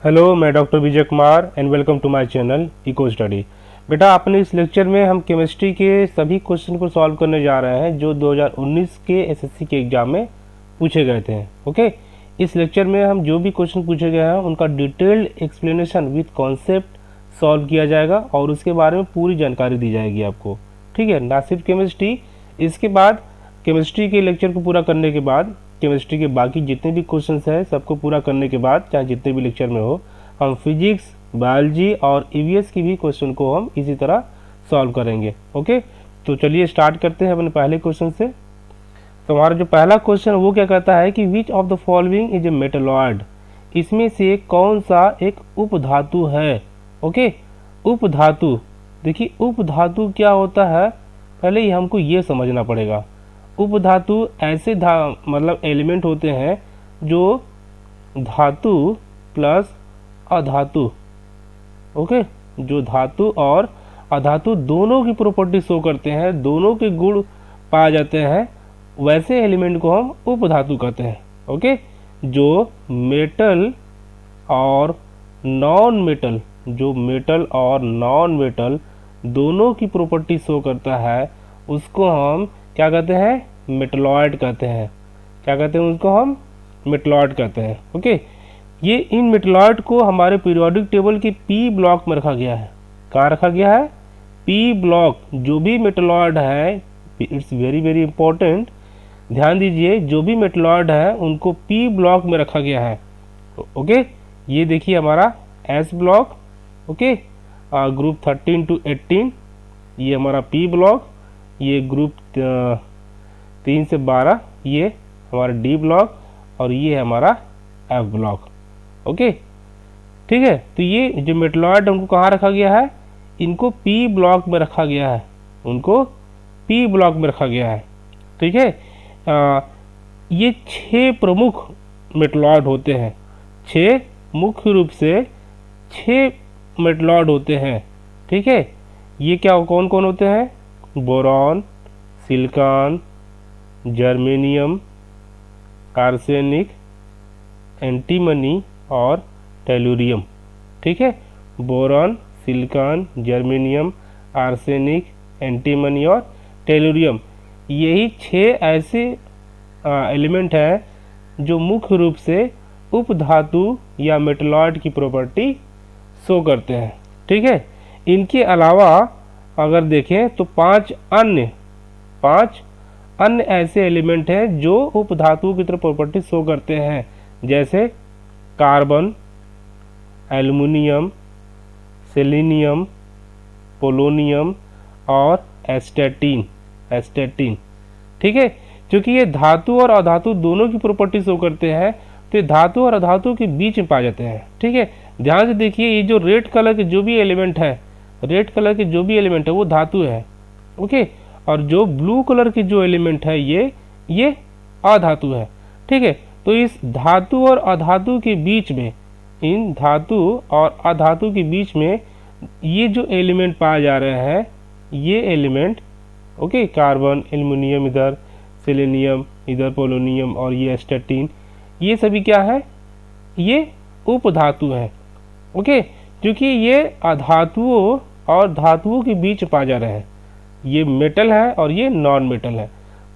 Hello, मैं doctor Vijay Kumar and welcome to my channel eco study. बेटा, अपने इस लेक्चर में हम केमिस्ट्री के सभी क्वेश्चन को सॉल्व करने जा रहे हैं जो 2019 के एसएससी के एग्ज़ाम में पूछे गए थे। ओके, इस लेक्चर में हम जो भी क्वेश्चन पूछे गए हैं उनका detailed explanation with concept solve किया जाएगा और उसके बारे में पूरी जानकारी दी जाएगी आपको। ठीक है, ना सिर्फ केमिस्ट्री, इसके बाद केमिस्ट्री के लेक्चर को पूरा करने के बाद केमिस्ट्री के बाकी जितने भी क्वेश्चंस हैं सबको पूरा करने के बाद, चाहे जितने भी लेक्चर में हो, हम फिजिक्स, बायोलॉजी और ईवीएस की भी क्वेश्चन को हम इसी तरह सॉल्व करेंगे। ओके, तो चलिए स्टार्ट करते हैं अपने पहले क्वेश्चन से। तो हमारा जो पहला क्वेश्चन वो क्या कहता है कि which of the following is a metalloid, इसमें से कौन सा एक उपधातु है। ओके, उपधातु, देखिए उपधातु क्या होता है, पहले ही हमको ये समझना पड़ेगा। उपधातु ऐसे मतलब एलिमेंट होते हैं जो धातु प्लस अधातु, ओके, जो धातु और अधातु दोनों की प्रॉपर्टी शो करते हैं, दोनों के गुण पाए जाते हैं, वैसे एलिमेंट को हम उपधातु कहते हैं। ओके, जो मेटल और नॉन मेटल, जो मेटल और नॉन मेटल दोनों की प्रॉपर्टी शो करता है उसको हम क्या कहते हैं, मेटलॉइड कहते हैं। क्या कहते हैं उसको हम, मेटलॉइड कहते हैं। ओके, ये इन मेटलॉइड को हमारे पीरियोडिक टेबल के पी ब्लॉक में रखा गया है। कहाँ रखा गया है, पी ब्लॉक। जो भी मेटलॉइड है, इट्स वेरी वेरी इंपॉर्टेंट, ध्यान दीजिए, जो भी मेटलॉइड है उनको पी ब्लॉक में रखा गया है। ओके, ये देखिए हमारा S block, okay, group 13 to 18, ये हमारा पी ब्लॉक, ये ग्रुप 3 से 12, ये हमारा डी ब्लॉक और ये है हमारा एफ ब्लॉक। ओके, ठीक है, तो ये जो मेटलॉइड उनको कहाँ रखा गया है, इनको पी ब्लॉक में रखा गया है, उनको पी ब्लॉक में रखा गया है। ठीक है, ये 6 प्रमुख मेटलॉइड होते हैं, 6 मुख्य रूप से 6 मेटलॉइड होते हैं। ठीक है, ये क्या कौन कौन होते हैं, boron, silicon, germanium, arsenic, antimony और टेलुरियम। ठीक है, boron, silicon, germanium, arsenic, antimony और टेलुरियम, यही 6 ऐसे एलिमेंट हैं जो मुख्य रूप से उपधातु या मेटलॉइड की प्रॉपर्टी शो करते हैं। ठीक है, इनके अलावा अगर देखें तो 5 अन्य ऐसे एलिमेंट हैं जो उपधातुओं की तरह प्रॉपर्टी शो करते हैं, जैसे कार्बन, एल्युमिनियम, सेलेनियम, पोलोनियम और एस्टेटिन। ठीक है, क्योंकि ये धातु और अधातु दोनों की प्रॉपर्टी शो करते हैं, तो ये धातु और अधातु के बीच में पाए जाते हैं। ठीक है, ध्यान से देखिए, ये जो रेड कलर के जो भी एलिमेंट है, रेड कलर के जो भी एलिमेंट है वो धातु है। ओके, और जो ब्लू कलर की जो एलिमेंट है ये अधातु है। ठीक है, तो इस धातु और अधातु के बीच में, इन धातु और अधातु के बीच में ये जो एलिमेंट पाए जा रहे हैं, ये एलिमेंट, ओके, कार्बन, एल्युमिनियम इधर, सेलेनियम इधर, पोलोनियम और ये एस्टेटिन, ये सभी क्या है, ये उपधातु है। ओके, क्योंकि ये अधातुओं और धातुओं के बीच पाए जा रहे हैं, ये मेटल है और ये नॉन मेटल है,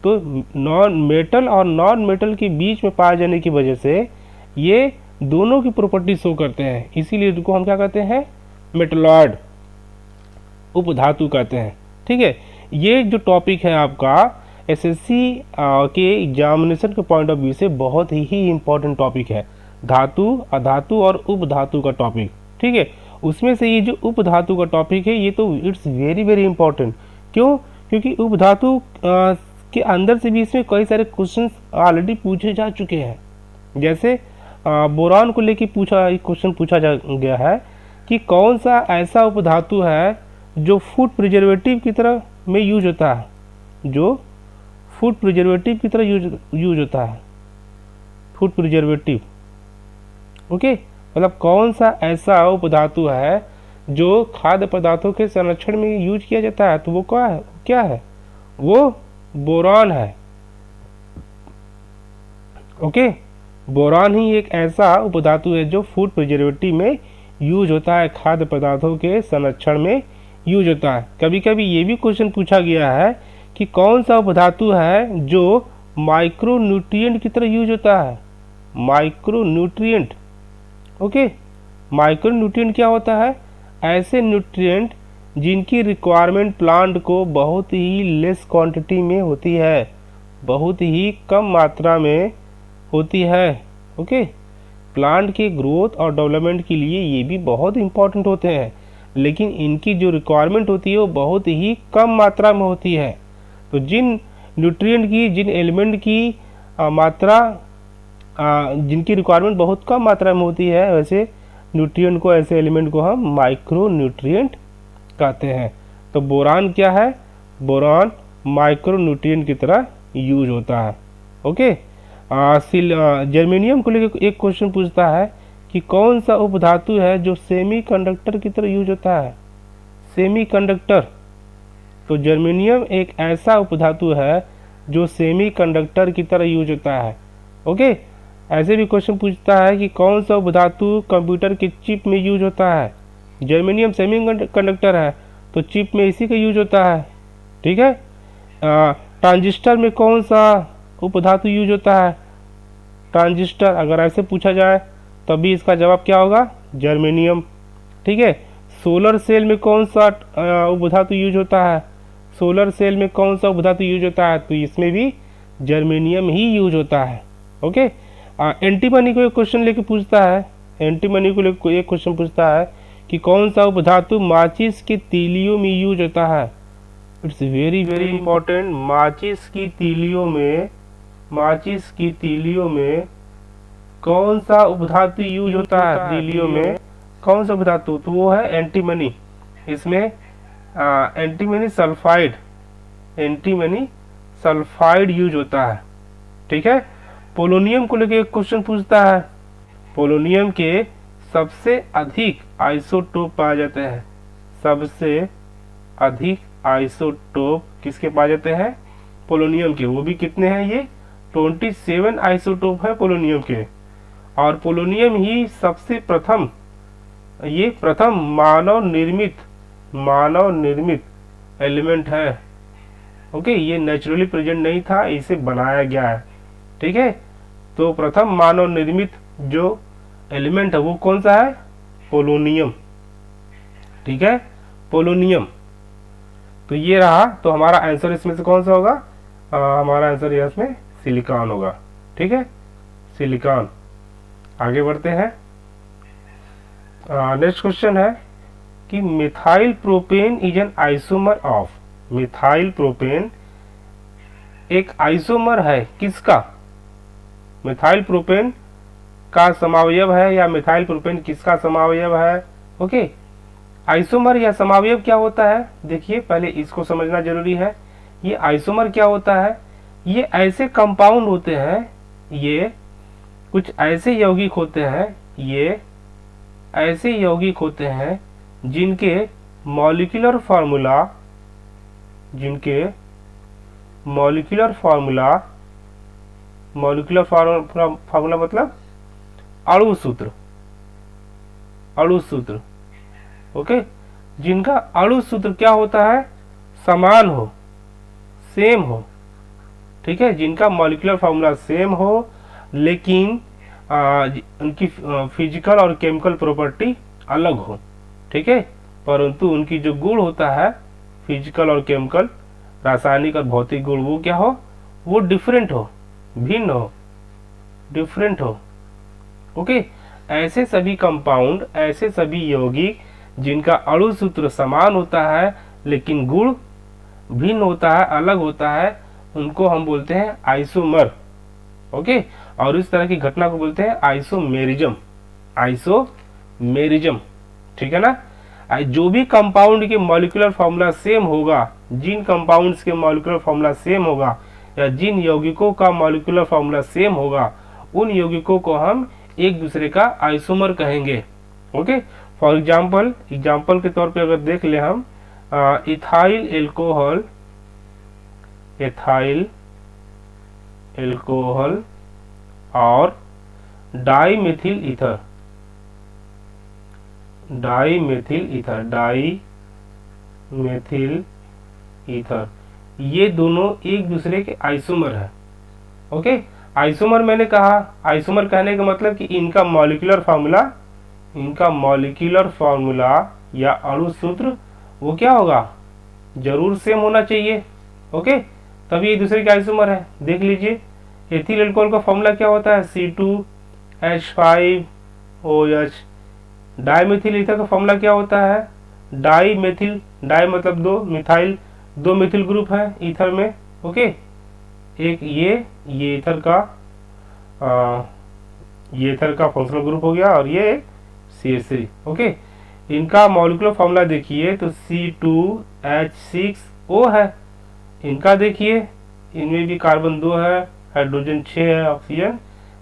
तो नॉन मेटल और नॉन मेटल के बीच में पाए जाने की वजह से ये दोनों की प्रॉपर्टी शो करते हैं, इसीलिए इनको हम क्या कहते हैं, मेटलॉइड, उपधातु कहते हैं। ठीक है, ये जो टॉपिक है आपका एसएससी के एग्जामिनेशन के पॉइंट ऑफ व्यू से बहुत ही इम्पोर्टेंट टॉपिक है, धातु, अधातु और उपधातु का टॉपिक। ठीक है, उसमें से ये जो उपधातु का टॉपिक है ये तो इट्स वेरी वेरी इंपॉर्टेंट। क्यों, क्योंकि उपधातु के अंदर से भी इसमें कई सारे क्वेश्चंस ऑलरेडी पूछे जा चुके हैं। जैसे बोरान को लेके क्वेश्चन पूछा जा गया है कि कौन सा ऐसा उपधातु है जो फूड प्रिजर्वेटिव की तरह में यूज होता है, जो फूड प्रिजर्वेटिव की तरह यूज होता है, फूड प्रिजर्वेटिव। ओके, मतलब कौन सा ऐसा उपधातु है जो खाद्य पदार्थों के संरक्षण में यूज किया जाता है, तो वो क्या है, वो बोरॉन है। ओके, बोरान ही एक ऐसा उपधातु है जो फूड प्रिजर्वेटिव में यूज होता है, खाद्य पदार्थों के संरक्षण में यूज होता है। कभी कभी ये भी क्वेश्चन पूछा गया है कि कौन सा उपधातु है जो माइक्रो न्यूट्रिएंट की तरह यूज होता है। Micro nutrient, okay. Micro nutrient क्या होता है? ऐसे न्यूट्रिएंट जिनकी रिक्वायरमेंट प्लांट को बहुत ही लेस क्वांटिटी में होती है, बहुत ही कम मात्रा में होती है, ओके। प्लांट के ग्रोथ और डेवलपमेंट के लिए ये भी बहुत इंपॉर्टेंट होते हैं, लेकिन इनकी जो रिक्वायरमेंट होती है वो बहुत ही कम मात्रा में होती है। तो जिन न्यूट्रिएंट की, जिन एलिमेंट की मात्रा जिनकी रिक्वायरमेंट बहुत कम मात्रा में होती है, वैसे न्यूट्रिएंट को, ऐसे एलिमेंट को हम माइक्रो न्यूट्रिएंट कहते हैं। तो बोरान क्या है? बोरान माइक्रो न्यूट्रिएंट की तरह यूज होता है, ओके। जर्मेनियम को लेकर एक क्वेश्चन पूछता है कि कौन सा उपधातु है जो सेमीकंडक्टर की तरह यूज होता है। सेमीकंडक्टर, तो जर्मेनियम एक ऐसा उपधातु है जो सेमीकंडक्टर की तरह यूज होता है, ओके। ऐसे भी क्वेश्चन पूछता है कि कौन सा उपधातु कंप्यूटर के चिप में यूज होता है। जर्मेनियम सेमीकंडक्टर है तो चिप में इसी का यूज होता है, ठीक है। ट्रांजिस्टर में कौन सा उपधातु यूज होता है? ट्रांजिस्टर, अगर ऐसे पूछा जाए तभी इसका जवाब क्या होगा? जर्मेनियम, ठीक है। सोलर सेल में कौन सा उपधातु यूज होता है? सोलर सेल में कौन सा उपधातु यूज होता है? तो इसमें भी जर्मेनियम ही यूज होता है, ओके। एंटीमनी को एक क्वेश्चन लेके पूछता है, एंटीमनी को लेकर एक क्वेश्चन पूछता है कि कौन सा उपधातु माचिस के तीलियों में यूज होता है। It's very very important. माचिस की तीलियों में, माचिस की तीलियों में कौन सा उपधातु यूज होता है? तीलियों में कौन सा उपधातु? तो वो है एंटीमनी। इसमें antimony sulphide, antimony sulphide use होता है, ठीक है। पोलोनियम को लेकर एक क्वेश्चन पूछता है। पोलोनियम के सबसे अधिक आइसोटोप पाए जाते हैं। सबसे अधिक आइसोटोप किसके पाए जाते हैं? पोलोनियम के। वो भी कितने हैं? ये 27 आइसोटोप है पोलोनियम के। और पोलोनियम ही सबसे प्रथम, ये प्रथम मानव निर्मित एलिमेंट है, ओके। ये नेचुरली प्रेजेंट नहीं था, इसे बनाया गया है, ठीक है। तो प्रथम मानव निर्मित जो एलिमेंट है वो कौन सा है? पोलोनियम, ठीक है, पोलोनियम। तो ये रहा। तो हमारा आंसर इसमें से कौन सा होगा? हमारा आंसर इसमें सिलिकॉन होगा, ठीक है, सिलिकॉन। आगे बढ़ते हैं। नेक्स्ट क्वेश्चन है कि methyl propane is an isomer of. Methyl propane एक आइसोमर है किसका? मिथाइल प्रोपेन का समावयव है या मिथाइल प्रोपेन किसका समावयव है, ओके। आइसोमर या समावयव क्या होता है? देखिए पहले इसको समझना जरूरी है। ये आइसोमर क्या होता है? ये ऐसे कंपाउंड होते हैं, ये कुछ ऐसे यौगिक होते हैं, ये ऐसे यौगिक होते हैं जिनके मॉलिक्यूलर फार्मूला, जिनके मॉलिक्यूलर फार्मूला मतलब अणु सूत्र, अणु सूत्र, ओके। जिनका अणु सूत्र क्या होता है? समान हो, सेम हो, ठीक है। जिनका मॉलिक्यूलर फार्मूला सेम हो लेकिन उनकी फिजिकल और केमिकल प्रॉपर्टी अलग हो, ठीक है। परंतु उनकी जो गुण होता है, फिजिकल और केमिकल, रासायनिक और भौतिक गुण, वो क्या हो? वो डिफरेंट हो, भिन्न हो, डिफरेंट हो, ओके। ऐसे सभी कंपाउंड, ऐसे सभी यौगिक जिनका अणु सूत्र समान होता है लेकिन गुण भिन्न होता है, अलग होता है, उनको हम बोलते हैं आइसोमर, ओके। और इस तरह की घटना को बोलते हैं आइसोमेरिज्म, आइसोमेरिज्म, ठीक है ना। जो भी कंपाउंड के मॉलिक्यूलर फार्मूला सेम होगा, जिन कंपाउंड्स के मॉलिक्यूलर फार्मूला सेम होगा या जिन यौगिकों का मॉलिक्यूलर फार्मूला सेम होगा, उन यौगिकों को हम एक दूसरे का आइसोमर कहेंगे, ओके। फॉर एग्जाम्पल के तौर पे अगर देख ले हम इथाइल एल्कोहल, एथाइल एल्कोहल और dimethyl ether, dimethyl ether, dimethyl ether, ये दोनों एक दूसरे के आइसोमर है। ओके, आइसोमर मैंने कहा, आइसोमर कहने का मतलब कि इनका मॉलिक्यूलर फार्मूला या अणु सूत्र वो क्या होगा, जरूर सेम होना चाहिए। ओके, तभी एक दूसरे के आइसोमर है। देख लीजिए, एथिल अल्कोहल का फॉर्मूला क्या होता है, C2H5OH। डाईमेथिल ईथर का फॉर्मूला क्या होता है, डाईमेथिल, डाई मतलब दो, मिथाइल, दो मिथिल ग्रुप है ईथर में। ओके, एक ये ईथर का फंक्शनल ग्रुप हो गया, और ये CH3। ओके, इनका मॉलिक्यूलर फॉर्मूला देखिए तो C2H6O है। इनका देखिए, इनमें भी कार्बन 2 है, हाइड्रोजन 6 है, ऑक्सीजन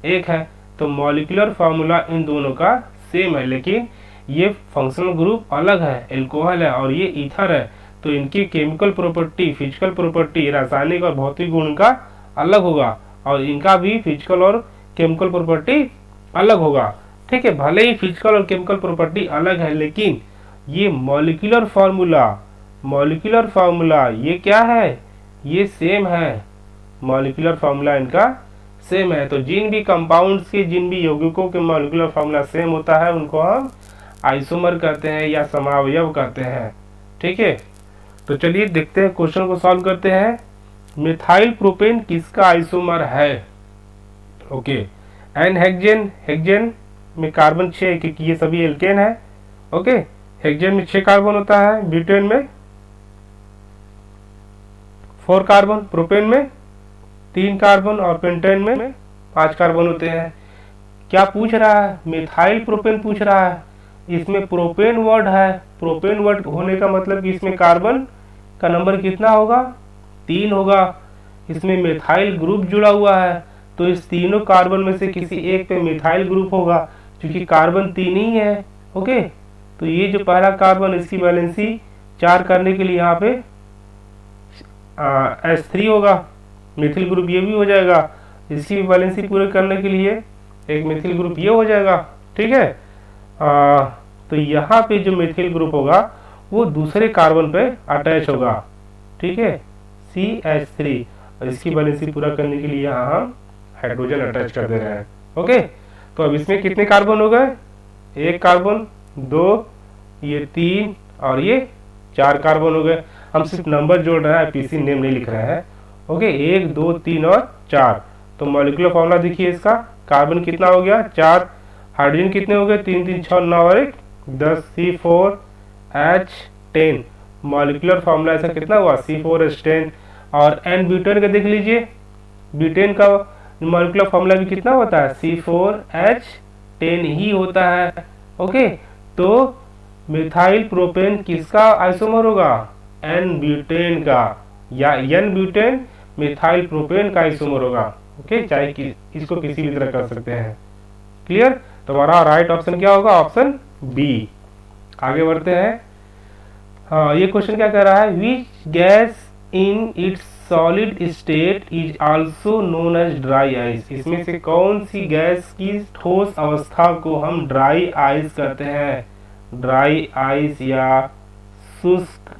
1 है। तो मॉलिक्यूलर फार्मूला इन दोनों का सेम है, लेकिन ये फंक्शनल ग्रुप अलग है, एल्कोहल है और ये ईथर है। तो इनकी केमिकल प्रॉपर्टी, फिजिकल प्रॉपर्टी, रासायनिक और भौतिक गुण का अलग होगा, और इनका भी फिजिकल और केमिकल प्रॉपर्टी अलग होगा। ठीक है, भले ही फिजिकल और केमिकल प्रॉपर्टी अलग है, लेकिन ये मॉलिक्यूलर फार्मूला ये क्या है, ये सेम है। मॉलिक्यूलर फार्मूला इनका सेम है। तो जिन भी कंपाउंड्स के, जिन भी यौगिकों के मॉलिक्यूलर फार्मूला सेम होता है, उनको हम आइसोमर कहते हैं या समावयव कहते हैं। ठीक है, तो चलिए देखते हैं, क्वेश्चन को सॉल्व करते हैं। मिथाइल प्रोपेन किसका आइसोमर है। ओके, एन हेक्सेन में कार्बन 6, क्योंकि ये सभी एल्केन है। ओके, हेक्सेन में 6 कार्बन होता है, ब्यूटेन में 4 कार्बन, प्रोपेन में 3 कार्बन और पेंटेन में 5 कार्बन होते हैं। क्या पूछ रहा है, मिथाइल प्रोपेन पूछ रहा है। इसमें प्रोपेन वर्ड है, प्रोपेन वर्ड होने का मतलब कि इसमें कार्बन का नंबर कितना होगा, 3 होगा। इसमें मिथाइल ग्रुप जुड़ा हुआ है, तो इस तीनों कार्बन में से किसी एक पे मिथाइल ग्रुप होगा, क्योंकि कार्बन 3 ही है। ओके, तो ये जो पहला कार्बन, इसकी वैलेंसी 4 करने के लिए यहाँ पे H3 होगा, मिथिल ग्रुप ये भी हो जाएगा। इसकी वैलेंसी पूरे करने के लिए एक मिथिल ग्रुप ये हो जाएगा। ठीक है, तो यहाँ पे जो मिथिल ग्रुप होगा वो दूसरे कार्बन पे अटैच होगा। ठीक है, CH3, और इसकी वैलेंसी पूरा करने के लिए यहाँ हम हाइड्रोजन अटैच कर दे रहे हैं। ओके, तो अब इसमें कितने कार्बन हो गए, 1 कार्बन, 2, ये 3 और ये 4 कार्बन हो गए। हम सिर्फ नंबर जोड़ रहे हैं, पीसी नेम नहीं लिख रहे हैं। ओके, 1, 2, 3 और 4। तो मॉलिक्यूलर फॉर्मूला देखिए इसका, कार्बन कितना हो गया 4, हाइड्रोजन कितने हो गए 3, 3, 6, 9 और 1, 10, C4H10। मॉलिक्यूलर फॉर्मूला ऐसा कितना हुआ, C4H10। और एन ब्यूटेन का देख लीजिए, ब्यूटेन का मॉलिक्यूलर फॉर्मूला भी कितना होता है, C4H10 ही होता है। ओके, तो मिथाइल प्रोपेन किसका आइसोमर होगा, एन ब्यूटेन का, या एन ब्यूटेन मिथाइल प्रोपेन का आइसोमर होगा। ओके, चाहे इसको किसी भी तरह कर सकते हैं। क्लियर, तो हमारा राइट ऑप्शन क्या होगा, ऑप्शन बी। आगे बढ़ते हैं। हाँ, ये क्वेश्चन क्या कह रहा है, which gas in its solid state is also known as dry ice. इसमें से कौन सी गैस की ठोस अवस्था को हम ड्राई आइस कहते हैं, ड्राई आइस या शुष्क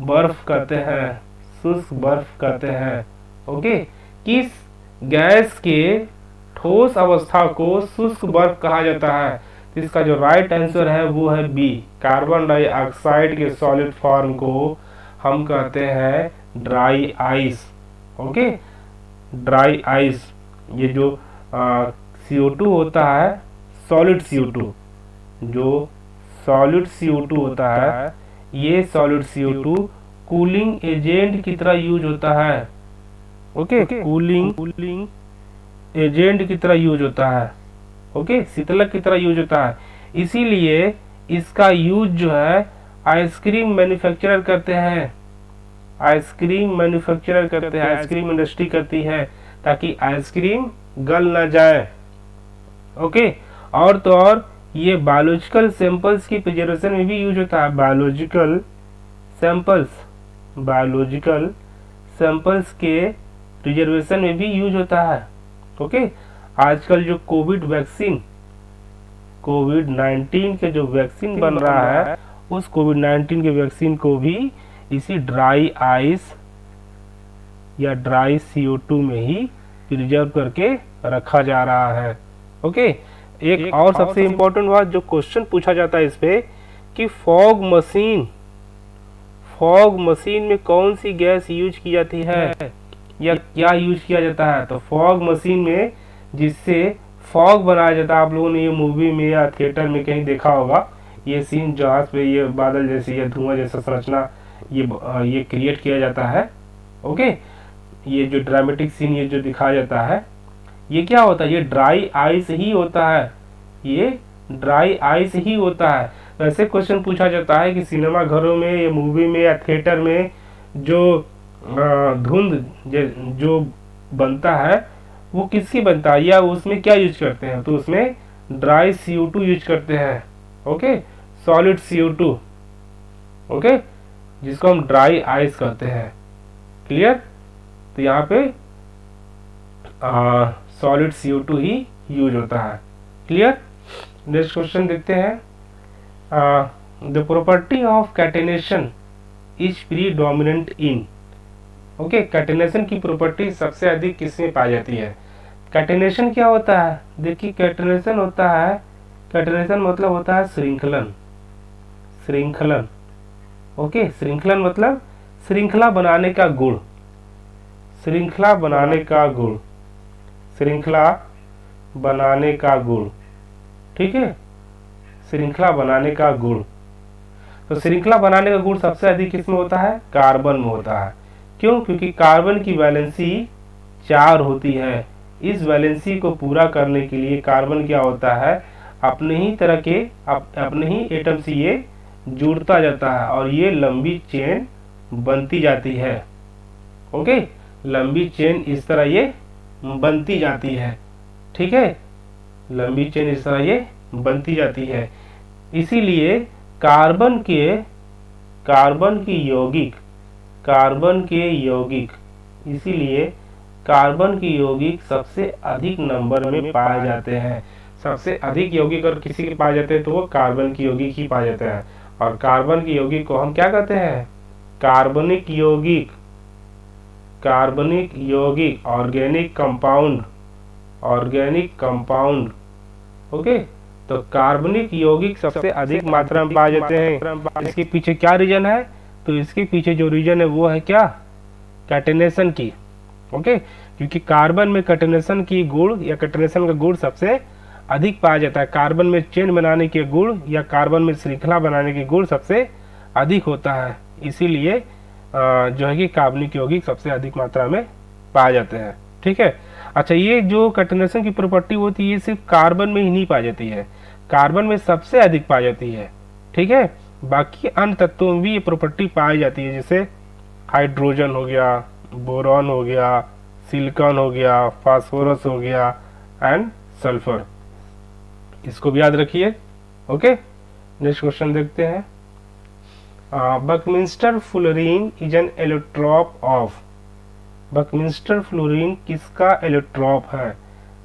बर्फ कहते हैं, शुष्क बर्फ कहते हैं। ओके, किस गैस के ठोस अवस्था को शुष्क बर्फ कहा जाता है। तो इसका जो राइट आंसर है वो है बी, कार्बन डाइऑक्साइड के सॉलिड फॉर्म को हम कहते हैं dry ice. Okay, dry ice, ये जो CO2 होता है, सॉलिड CO2, जो सॉलिड CO2 होता है, ये सॉलिड CO2 कूलिंग एजेंट की तरह यूज होता है। ओके, कूलिंग एजेंट की तरह यूज होता है। ओके, शीतलक की तरह यूज होता है। इसीलिए इसका यूज जो है आइसक्रीम मैन्युफैक्चरर करते हैं, आइसक्रीम इंडस्ट्री करती है, ताकि आइसक्रीम गल ना जाए। ओके, और तो और ये बायोलॉजिकल सैंपल्स की प्रिजर्वेशन में भी यूज होता है। बायोलॉजिकल सैंपल्स के प्रिजर्वेशन में भी यूज होता है। ओके, आजकल जो कोविड-19 के जो वैक्सीन बन रहा है, उस कोविड-19 के वैक्सीन को भी इसी ड्राई आइस या ड्राई CO2 में ही प्रिजर्व करके रखा जा रहा है। ओके, एक और सबसे इम्पोर्टेंट बात जो क्वेश्चन पूछा जाता है इस पे कि फॉग मशीन में कौन सी गैस यूज की जाती है या क्या यूज किया जाता है। तो फॉग मशीन में जिससे फॉग बनाया जाता है, आप लोगों ने ये मूवी में या थिएटर में कहीं देखा होगा, ये सीन जहाज पे ये बादल जैसी या धुआं जैसा संरचना ये क्रिएट किया जाता है। ओके, ये जो ड्रामेटिक सीन ये जो दिखाया जाता है, ये क्या होता है, ये ड्राई आइस ही होता है, ये ड्राई आइस ही होता है। वैसे क्वेश्चन पूछा जाता है कि सिनेमा घरों में या मूवी में या थिएटर में जो धुंध जो बनता है वो किसकी बनता है या उसमें क्या यूज करते हैं, तो उसमें ड्राई CO2 यूज करते हैं। ओके, सॉलिड CO2, ओके, जिसको हम ड्राई आइस कहते हैं। क्लियर, तो यहाँ पे सॉलिड CO2 ही यूज होता है। क्लियर, नेक्स्ट क्वेश्चन देखते हैं। The property of catenation is predominant in. Okay, catenation की प्रॉपर्टी सबसे अधिक किसमें पाई जाती है। कैटेनेशन क्या होता है, देखिए कैटेनेशन होता है, कैटेनेशन मतलब होता है श्रृंखलन। ओके, श्रृंखलन मतलब श्रृंखला बनाने का गुण, श्रृंखला बनाने का गुण, श्रृंखला बनाने का गुण। ठीक है, श्रृंखला बनाने का गुण। तो श्रृंखला बनाने का गुण सबसे अधिक किसमें होता है, कार्बन में होता है। क्यों, क्योंकि कार्बन की वैलेंसी 4 होती है। इस वैलेंसी को पूरा करने के लिए कार्बन क्या होता है, अपने ही तरह के अपने ही एटम से ये जुड़ता जाता है और ये लंबी चेन बनती जाती है। ओके, लंबी चेन इस तरह ये बनती जाती है। ठीक है, लंबी चेन इस तरह ये बनती जाती है। इसीलिए कार्बन के यौगिक सबसे अधिक नंबर में पाए जाते हैं। सबसे अधिक यौगिक अगर किसी के पाए जाते हैं तो वो कार्बन के यौगिक ही पाए जाते हैं। और कार्बन के यौगिक को हम क्या कहते हैं, कार्बनिक यौगिक, ऑर्गेनिक कंपाउंड। ओके, तो कार्बनिक यौगिक सबसे अधिक मात्रा में पाए जाते हैं। इसके पीछे क्या रीजन है, तो इसके पीछे जो रीजन है वो है क्या, कैटेनेशन की। ओके, क्योंकि कार्बन में कैटेनेशन की गुण या कैटेनेशन का गुण सबसे अधिक पाया जाता है। कार्बन में चेन बनाने के गुण या कार्बन में श्रृंखला बनाने के गुण सबसे अधिक होता है। इसीलिए जो है कि कार्बनिक यौगिक सबसे अधिक मात्रा में पाए जाते हैं। ठीक है, अच्छा, ये जो कैटेनेशन की प्रॉपर्टी होती है ये सिर्फ कार्बन में ही नहीं पाई जाती है, कार्बन में सबसे अधिक पाई जाती है। ठीक है, बाकी अन्य तत्वों में भी ये प्रॉपर्टी पाई जाती है, जैसे हाइड्रोजन हो गया, बोरॉन हो गया, सिलिकॉन हो गया, फास्फोरस हो गया एंड सल्फर। इसको भी याद रखिए। ओके, नेक्स्ट क्वेश्चन देखते हैं। Buckminster fluorine is an allotrope of. Buckminster fluorine किसका एलोट्रॉप है।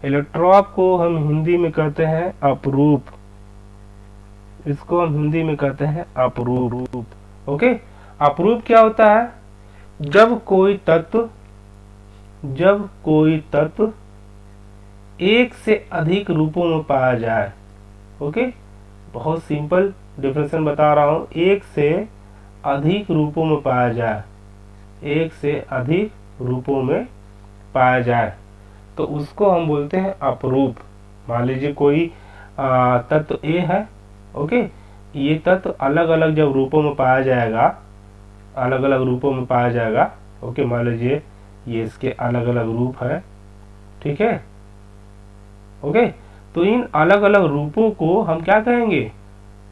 एलोट्रॉप को हम हिंदी में कहते हैं अपरूप। इसको हम हिंदी में कहते हैं अपरूप। ओके, अपरूप क्या होता है, जब कोई तत्व एक से अधिक रूपों में पाया जाए। ओके, बहुत सिंपल डिफरेंशिएशन बता रहा हूं, एक से अधिक रूपों में पाया जाए, एक से अधिक रूपों में पाया जाए तो उसको हम बोलते हैं अपरूप। मान लीजिए कोई तत्व ए है। ओके, ये तत्व अलग अलग जब रूपों में पाया जाएगा, अलग अलग रूपों में पाया जाएगा। ओके, मान लीजिए ये इसके अलग अलग रूप है। ठीक है, ओके, तो इन अलग अलग रूपों को हम क्या कहेंगे,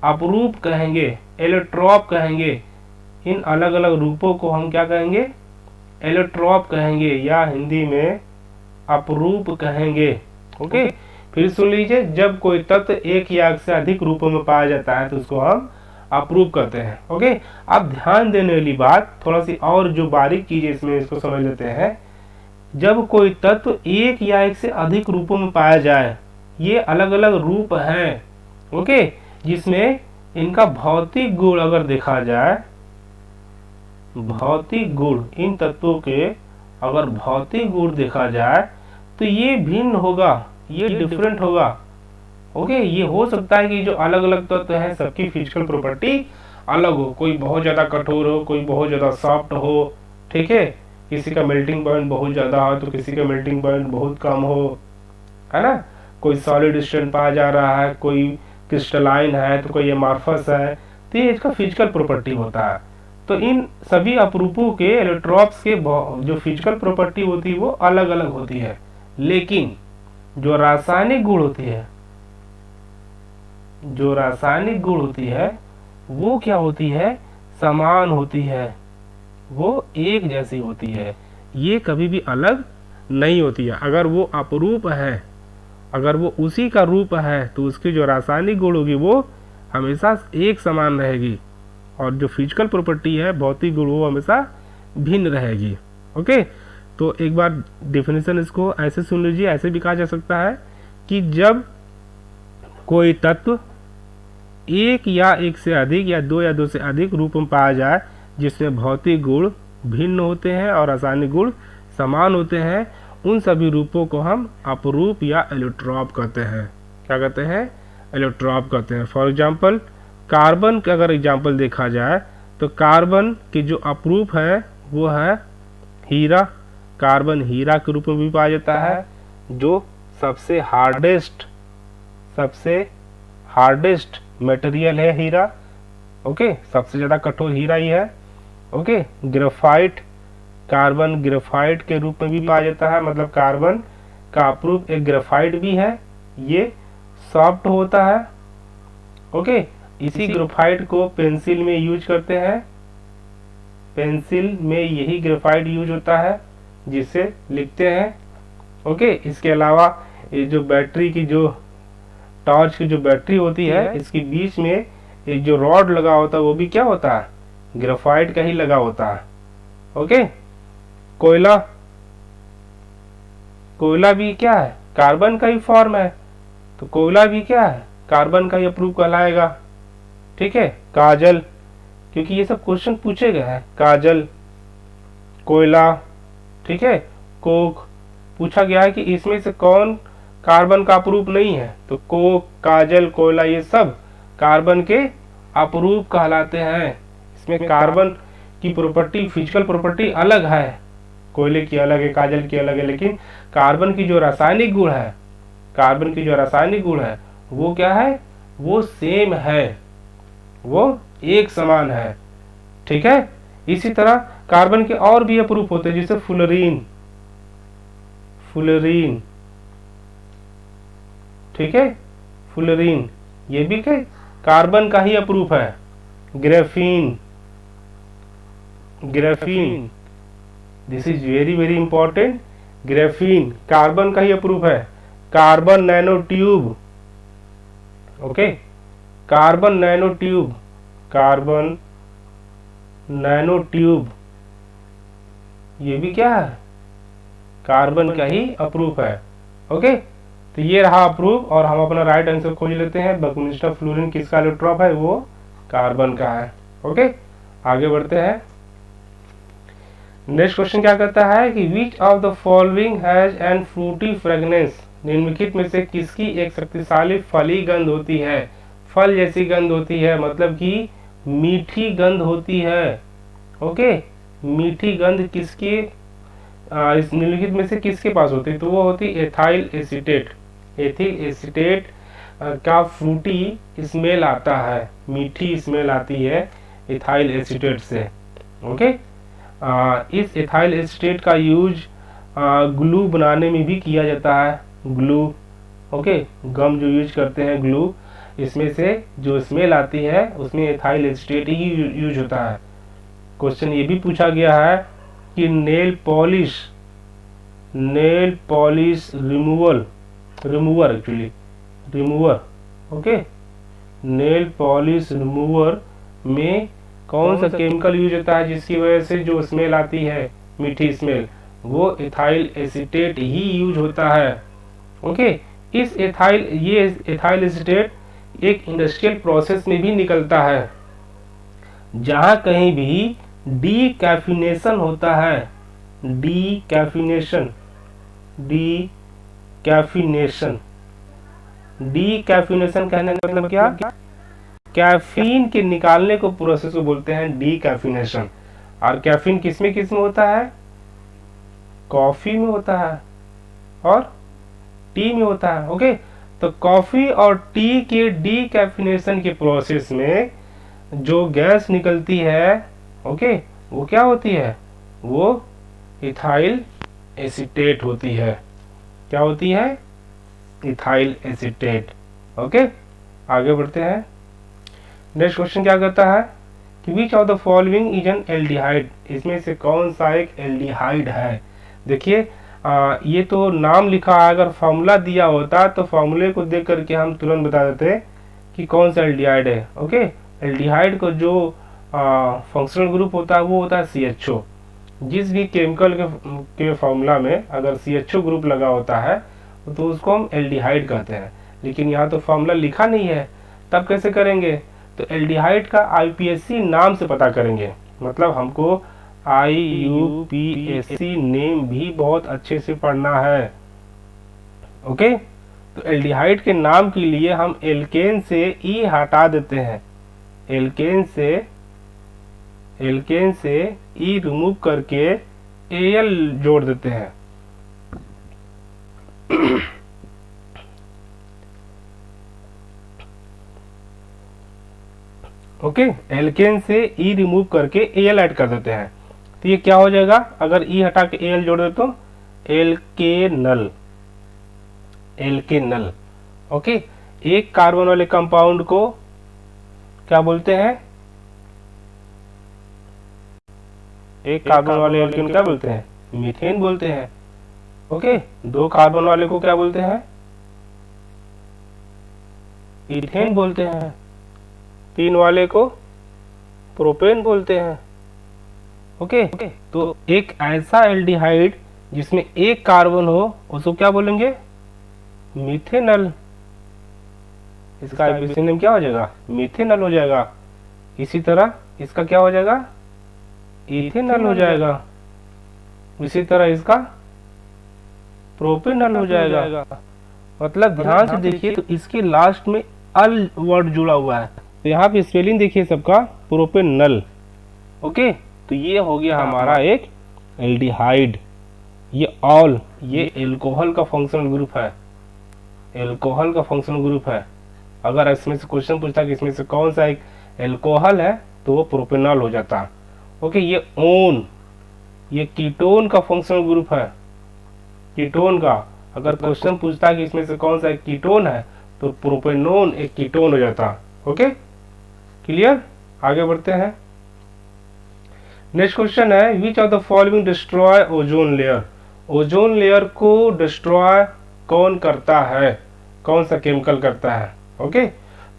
अपरूप कहेंगे, एलोट्रॉप कहेंगे। इन अलग अलग रूपों को हम क्या कहेंगे, एलोट्रॉप कहेंगे या हिंदी में अपरूप कहेंगे। ओके, फिर सुन लीजिए, जब कोई तत्व एक या से अधिक रूपों में पाया जाता है तो उसको हम अपरूप कहते हैं। ओके, अब ध्यान देने वाली बात थोड़ा सी और जो बारीक चीज है इसमें, इसको समझ लेते हैं। जब कोई तत्व एक या एक से अधिक रूपों में पाया जाए, ये अलग अलग रूप हैं, ओके, जिसमें इनका भौतिक गुण अगर देखा जाए, भौतिक गुण, इन तत्वों के अगर भौतिक गुण देखा जाए तो ये भिन्न होगा, ये डिफरेंट होगा, ओके। ये हो सकता है कि जो अलग अलग तत्व हैं सबकी फिजिकल प्रॉपर्टी अलग हो, कोई बहुत ज़्यादा कठोर हो, कोई बहुत ज़्यादा सॉफ्ट हो, ठीक है, किसी का मेल्टिंग पॉइंट बहुत ज़्यादा हो तो किसी का मेल्टिंग पॉइंट बहुत कम हो, है ना, कोई सॉलिड स्टेट पाया जा रहा है, कोई क्रिस्टलाइन है तो कोई एमॉर्फस है, तो ये इसका फिजिकल प्रॉपर्टी होता है। तो इन सभी अपरूपों के एलोट्रॉप्स के जो फिजिकल प्रॉपर्टी होती है वो अलग अलग होती है, लेकिन जो रासायनिक गुण होती है, जो रासायनिक गुण होती है वो क्या होती है, समान होती है, वो एक जैसी होती है, ये कभी भी अलग नहीं होती है। अगर वो अपरूप है, अगर वो उसी का रूप है तो उसकी जो रासायनिक गुण होगी वो हमेशा एक समान रहेगी, और जो फिजिकल प्रॉपर्टी है, भौतिक गुण, वो हमेशा भिन्न रहेगी, ओके। तो एक बार डेफिनेशन इसको ऐसे सुन लीजिए, ऐसे भी कहा जा सकता है कि जब कोई तत्व एक या एक से अधिक या दो से अधिक रूप में पाया जाए जिसमें भौतिक गुण भिन्न होते हैं और रासायनिक गुण समान होते हैं, उन सभी रूपों को हम अपरूप या एलोट्रॉप कहते हैं। क्या कहते हैं, एलोट्रॉप कहते हैं। फॉर एग्जांपल कार्बन का अगर एग्जांपल देखा जाए तो कार्बन की जो अपरूप है वो है हीरा। कार्बन हीरा के रूप में भी पाया जाता है, जो सबसे हार्डेस्ट मटेरियल है हीरा, ओके, सबसे ज़्यादा कठोर हीरा ही है, ओके। ग्रेफाइट, कार्बन ग्रेफाइट के रूप में भी पाया जाता है, मतलब कार्बन का अपरूप एक ग्रेफाइट भी है, ये सॉफ्ट होता है, ओके। इसी ग्रेफाइट को पेंसिल में यूज करते हैं, पेंसिल में यही ग्रेफाइट यूज होता है जिससे लिखते हैं, ओके। इसके अलावा ये जो बैटरी की, जो टॉर्च की जो बैटरी होती है, इसके बीच में एक जो रॉड लगा होता है वो भी क्या होता है, ग्रेफाइट का ही लगा होता है, ओके। कोयला, कोयला भी क्या है, कार्बन का ही फॉर्म है, तो कोयला भी क्या है, कार्बन का ही अप्रूव कहलाएगा, ठीक है। काजल, क्योंकि ये सब क्वेश्चन पूछे गए हैं, काजल, कोयला, ठीक है। कोक, पूछा गया है कि इसमें से कौन कार्बन का अपरूप नहीं है, तो कोक, काजल, कोयला, ये सब कार्बन के अपरूप कहलाते हैं। इसमें कार्बन की प्रॉपर्टी, फिजिकल प्रॉपर्टी अलग है, कोयले की अलग है, काजल की अलग है, लेकिन कार्बन की जो रासायनिक गुण है, कार्बन की जो रासायनिक गुण है वो क्या है, वो सेम है, वो एक समान है, ठीक है। इसी तरह कार्बन के और भी अपरूप होते हैं, जैसे फ्लोरीन, फ्लोरीन, ठीक है, फ्लोरीन, ये भी क्या कार्बन का ही अपरूप है। Graphene, graphene, this is very very important, graphene carbon का ही अपरूप है। Carbon nano tube, okay, carbon nano tube, carbon nano tube, ये भी क्या है, कार्बन का ही अप्रूफ है, ओके। तो ये रहा अप्रूफ, और हम अपना राइट आंसर खोज लेते हैं। बकमिस्टर फ्लोरीन किसका एलोट्रॉप है, वो कार्बन का है, ओके। आगे बढ़ते हैं। नेक्स्ट क्वेश्चन क्या कहता है कि which of the following has an fruity fragrance, निम्नलिखित में से किसकी एक शक्तिशाली फली गंध होती है, फल जैसी गंध होती है, मतलब कि मीठी गंध होती है, ओके। मीठी गंध किसकी, इस निम्नलिखित में से किसके पास होती है, तो वो होती एथाइल एसीटेट। एथिल एसीटेट का फ्रूटी स्मेल आता है, मीठी स्मेल आती है एथाइल एसीटेट से, ओके। इस एथाइल एसीटेट का यूज ग्लू बनाने में भी किया जाता है, ग्लू, ओके, गम जो यूज करते हैं ग्लू, इसमें से जो स्मेल आती है उसमें एथाइल एसीटेट ही यूज होता है। क्वेश्चन ये भी पूछा गया है कि nail polish remover actually remover, okay, nail polish remover में कौन सा केमिकल यूज होता है जिसकी वजह से जो स्मेल आती है मीठी स्मेल, वो इथाइल एसीटेट ही यूज होता है। ओके, इस एथाइल एसीटेट एक इंडस्ट्रियल प्रोसेस में भी निकलता है जहां कहीं भी डीकैफिनेशन होता है। डीकैफिनेशन कहने का मतलब क्या? कैफीन के निकालने को प्रोसेस को बोलते हैं डीकैफिनेशन। और कैफीन किसमें होता है? कॉफी में होता है और टी में होता है। ओके, तो कॉफी और टी के डीकैफिनेशन के प्रोसेस में जो गैस निकलती है, ओके, वो क्या होती है? वो इथाइल एसीटेट होती है। क्या होती है? Ethyl acetate. ओके, आगे बढ़ते हैं। नेक्स्ट क्वेश्चन क्या कहता है कि which of the following is an aldehyde? इसमें से कौन सा एक एल्डिहाइड है? देखिए, ये तो नाम लिखा है, अगर फॉर्मूला दिया होता तो फॉर्मूले को देख करके हम तुरंत बता देते कि कौन सा एल्डिहाइड है। ओके, एल्डिहाइड को जो फंक्शनल ग्रुप होता है वो होता है CHO। जिस भी केमिकल के फॉर्मूला में अगर CHO ग्रुप लगा होता है तो उसको हम एल्डिहाइड कहते हैं, लेकिन यहाँ तो फॉर्मूला लिखा नहीं है, तब कैसे करेंगे? तो एल्डिहाइड का IUPAC नाम से पता करेंगे। मतलब हमको IUPAC नेम भी बहुत अच्छे से पढ़ना है। ओके, तो एल्डिहाइड के नाम के लिए हम एल्केन से ई हटा देते हैं। एल्केन से ई रिमूव करके Al जोड़ देते हैं। ओके, एल्केन से ई रिमूव करके Al ऐड कर देते हैं। तो ये क्या हो जाएगा? अगर ई हटा के Al जोड़ दे तो एल्केनल। ओके, एक कार्बन वाले कंपाउंड को क्या बोलते हैं? एक कार्बन वाले एल्केन क्या बोलते हैं? मीथेन बोलते हैं। ओके, दो कार्बन वाले को क्या बोलते हैं? इथेन बोलते हैं। तीन वाले को प्रोपेन बोलते हैं। ओके, तो एक ऐसा एल्डिहाइड जिसमें एक कार्बन हो उसको क्या बोलेंगे? मिथेनल। इसका IUPAC नेम क्या हो जाएगा? मिथेनल हो जाएगा। इसी तरह इसका क्या हो जाएगा? इथेनल हो जाएगा। इसी तरह इसका प्रोपेनल हो जाएगा। मतलब ध्यान से देखिए, तो इसके लास्ट में अल वर्ड जुड़ा हुआ है, तो यहाँ पे स्पेलिंग देखिए सबका, प्रोपेनल। ओके, तो ये हो गया हमारा एक एल्डिहाइड। ये एल्कोहल का फंक्शनल ग्रुप है। एल्कोहल का फंक्शनल ग्रुप है। अगर इसमें से क्वेश्चन पूछता कि इसमें से कौन सा एक एल्कोहल है तो वो प्रोपेनॉल हो जाता। ओके, ये कीटोन का फंक्शनल ग्रुप है। कीटोन का अगर क्वेश्चन पूछता कि इसमें से कौन सा एक कीटोन है तो प्रोपेनोन एक कीटोन हो जाता। Okay, clear? आगे बढ़ते हैं। नेक्स्ट क्वेश्चन है which of the following destroy ozone layer? Ozone layer को डिस्ट्रॉय कौन करता है? कौन सा केमिकल करता है? ओके,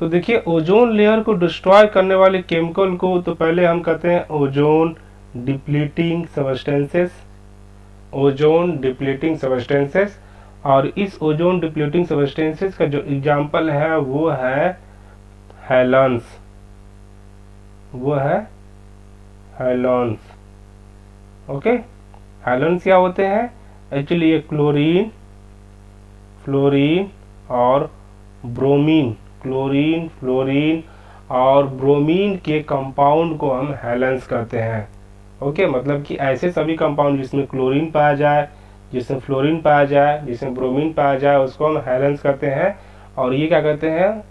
तो देखिए, ओजोन लेयर को डिस्ट्रॉय करने वाले केमिकल को तो पहले हम कहते हैं ozone depleting substances. Ozone depleting substances, और इस ओजोन डिप्लीटिंग सब्सटेंसेस का जो एग्जाम्पल है वो है हैलॉन्स। ओके, हैलॉन्स क्या होते हैं? एक्चुअली ये क्लोरीन, फ्लोरीन और ब्रोमीन, क्लोरीन, फ्लोरीन और ब्रोमीन के कंपाउंड को हम हैलेंस कहते हैं। ओके, मतलब कि ऐसे सभी कंपाउंड जिसमें क्लोरीन पाया जाए, जिसमें फ्लोरीन पाया जाए, जिसमें ब्रोमीन पाया जाए, उसको हम हैलेंस कहते हैं। और ये क्या कहते हैं?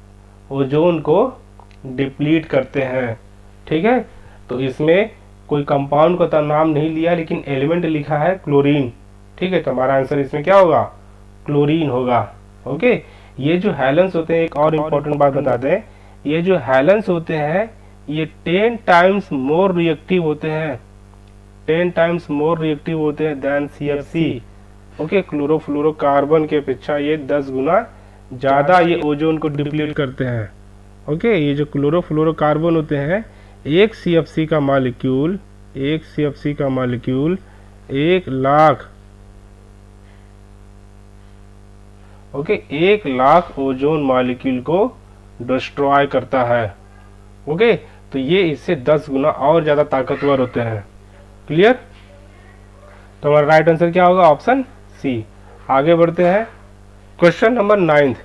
ओजोन को डिप्लीट करते हैं। ठीक है, तो इसमें कोई कंपाउंड का तो नाम नहीं लिया, लेकिन एलिमेंट लिखा है क्लोरीन। ठीक है, तो हमारा आंसर इसमें क्या होगा? क्लोरीन होगा। ओके, ये जो हैलेंस होते हैं, एक और इम्पोर्टेंट बात बता दें, ये जो हैलेंस होते हैं ये 10 टाइम्स मोर रिएक्टिव होते हैं, 10 टाइम्स मोर रिएक्टिव होते हैं देन CFC। ओके, क्लोरोफ्लोरोकार्बन के अपेक्षा ये 10 गुना ज़्यादा ये ओजोन को डिप्लीट करते हैं। ओके, ये जो क्लोरोफ्लोरोकार्बन होते हैं, एक CFC का मॉलिक्यूल 1,00,000 ओके 1,00,000 ओजोन मॉलिक्यूल को डिस्ट्रॉय करता है। ओके तो ये इससे 10 गुना और ज्यादा ताकतवर होते हैं। क्लियर? तो हमारा राइट आंसर क्या होगा? Option C. आगे बढ़ते हैं question number 9।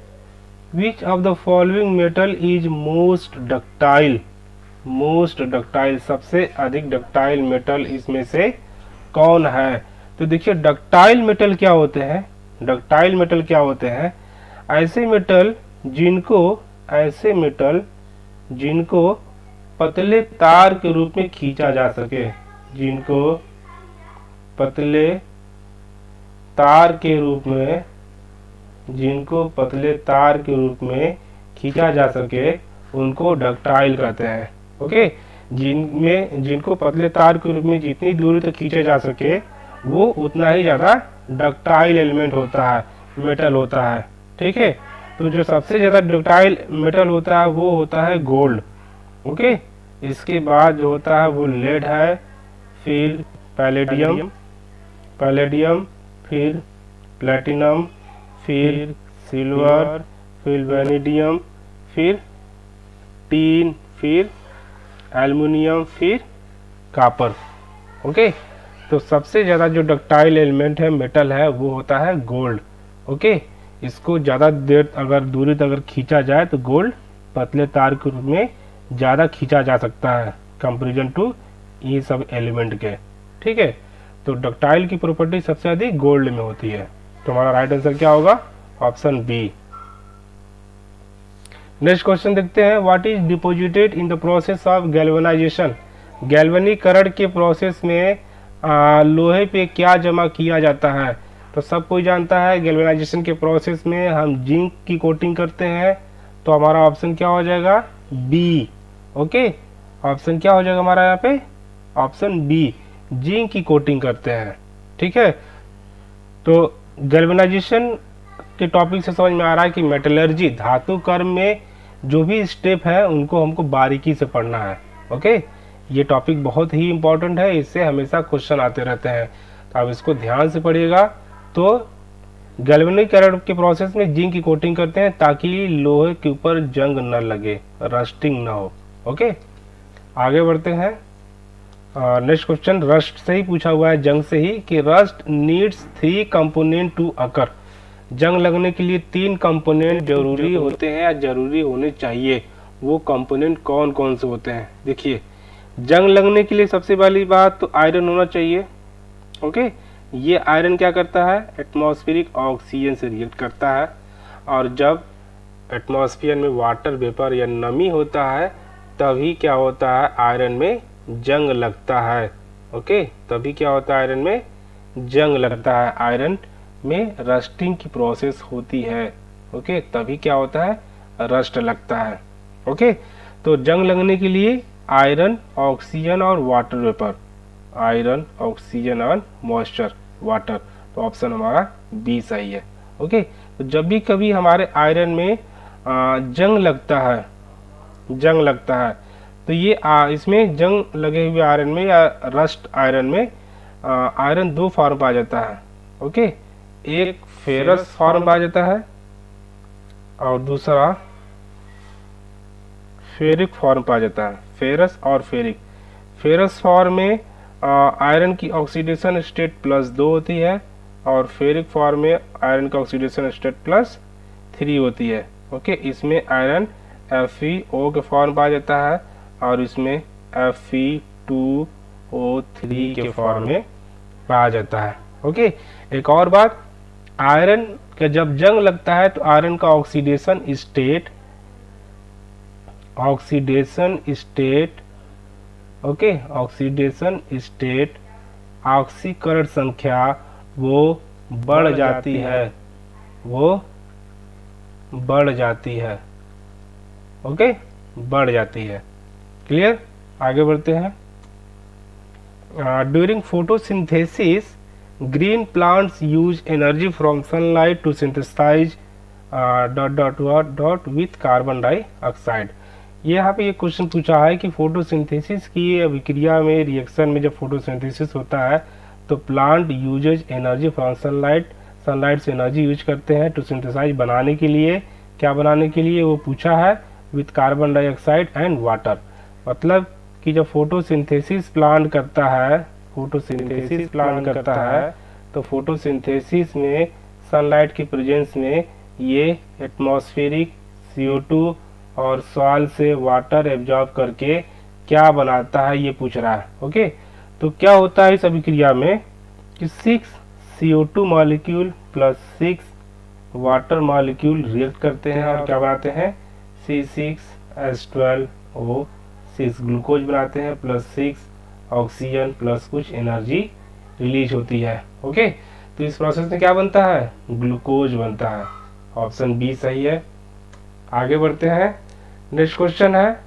Which of the following metal is most ductile? Most ductile, सबसे अधिक डक्टाइल मेटल इसमें से कौन है? तो देखिए डक्टाइल मेटल क्या होते हैं? डक्टाइल मेटल क्या होते हैं? ऐसे मेटल जिनको पतले तार के रूप में खींचा जा सके, जिनको पतले तार के रूप में खींचा जा सके उनको डक्टाइल कहते हैं। ओके जिनको पतले तार के रूप में जितनी दूरी तक खींचा जा सके वो उतना ही ज्यादा डक्टाइल एलिमेंट होता है, मेटल होता है। ठीक है, तो जो सबसे ज्यादा डक्टाइल मेटल होता है वो होता है गोल्ड। ओके इसके बाद जो होता है वो लेड है, फिर पैलेडियम, फिर प्लेटिनम, फिर सिल्वर, फिर वेनेडियम, फिर टीन, फिर एल्युमिनियम, फिर कॉपर। ओके तो सबसे ज़्यादा जो डक्टाइल एलिमेंट है, मेटल है, वो होता है गोल्ड। ओके इसको ज़्यादा देर अगर दूरी तक अगर खींचा जाए तो गोल्ड पतले तार के रूप में ज़्यादा खींचा जा सकता है कंपेरिजन टू ये सब एलिमेंट के। ठीक है, तो डक्टाइल की प्रॉपर्टी सबसे अधिक गोल्ड में होती है। तो हमारा राइट आंसर क्या होगा? Option B. नेक्स्ट क्वेश्चन देखते हैं। What is deposited in the process of galvanization? गैल्वेनीकरण के प्रोसेस में लोहे पे क्या जमा किया जाता है? तो सब कोई जानता है गैल्वेनाइजेशन के प्रोसेस में हम जिंक की कोटिंग करते हैं। तो हमारा ऑप्शन क्या हो जाएगा? बी। ओके ऑप्शन क्या हो जाएगा हमारा यहाँ पे? ऑप्शन बी, जिंक की कोटिंग करते हैं। ठीक है, तो गैल्वेनाइजेशन के टॉपिक से समझ में आ रहा है कि मेटलर्जी धातु कर्म में जो भी स्टेप है उनको हमको बारीकी से पढ़ना है। ओके ये टॉपिक बहुत ही इंपॉर्टेंट है, इससे हमेशा क्वेश्चन आते रहते हैं, तो आप इसको ध्यान से पढ़िएगा। तो गैल्वेनीकरण के प्रोसेस में जिंक की कोटिंग करते हैं ताकि लोहे के ऊपर जंग न लगे, रस्टिंग ना हो। ओके आगे बढ़ते हैं। नेक्स्ट क्वेश्चन रस्ट से ही पूछा हुआ है, जंग से ही, कि rust needs 3 component to occur. जंग लगने के लिए 3 कंपोनेंट जरूरी होते हैं या जरूरी होने चाहिए। वो कंपोनेंट कौन कौन से होते हैं? देखिए जंग लगने के लिए सबसे पहली बात तो आयरन होना चाहिए। ओके ये आयरन क्या करता है? एटमॉस्फेरिक ऑक्सीजन से रिएक्ट करता है, और जब एटमॉस्फेयर में वाटर वेपर या नमी होता है तभी क्या होता है? आयरन में जंग लगता है। ओके तभी क्या होता है? आयरन में जंग लगता है, आयरन में रस्टिंग की प्रोसेस होती है। ओके तभी क्या होता है? रस्ट लगता है। ओके तो जंग लगने के लिए आयरन, ऑक्सीजन और वाटर वेपर, आयरन, ऑक्सीजन और मॉइस्चर, वाटर। तो ऑप्शन हमारा बी सही है। ओके तो जब भी कभी हमारे आयरन में जंग लगता है तो ये इसमें जंग लगे हुए आयरन में या रस्ट आयरन में आयरन 2 फॉर्म पा जाता है। ओके एक फेरस फॉर्म पा जाता है और दूसरा फेरिक फॉर्म पा जाता है। फेरस और फेरिक। फेरस फॉर्म में आयरन की ऑक्सीडेशन स्टेट +2 होती है और फेरिक फॉर्म में आयरन का ऑक्सीडेशन स्टेट +3 होती है। ओके इसमें आयरन FeO के फॉर्म पा जाता है और इसमें Fe2O3 के फॉर्म में पाया जाता है। ओके एक और बात, आयरन का जब जंग लगता है तो आयरन का ऑक्सीडेशन स्टेट ऑक्सीकरण संख्या वो बढ़ जाती है। ओके बढ़ जाती है। क्लियर? आगे बढ़ते हैं। During photosynthesis green plants use energy from sunlight to synthesise with carbon dioxide. यहाँ पे ये क्वेश्चन पूछा है कि फोटोसिंथेसिस की अभिक्रिया में, रिएक्शन में जब फोटोसिंथेसिस होता है तो plant uses energy from sunlight, sunlight से एनर्जी यूज करते हैं टू सिंथेसाइज, बनाने के लिए, क्या बनाने के लिए वो पूछा है, with carbon dioxide and water. मतलब कि जब फोटोसिंथेसिस प्लांट करता है, फोटोसिंथेसिस प्लांट करता है तो फोटोसिंथेसिस में सनलाइट की प्रेजेंस में ये एटमॉस्फेरिक CO2 और सॉइल से वाटर एब्जॉर्ब करके क्या बनाता है ये पूछ रहा है। ओके, तो क्या होता है इस अभिक्रिया में कि 6 CO2 molecule plus 6 water molecule react करते हैं और क्या बनाते हैं, C6H12O6 ग्लूकोज बनाते हैं प्लस 6 ऑक्सीजन प्लस कुछ एनर्जी रिलीज होती है। ओके, तो इस प्रोसेस में क्या बनता है, ग्लूकोज बनता है। ऑप्शन बी सही है। आगे बढ़ते हैं। नेक्स्ट क्वेश्चन है,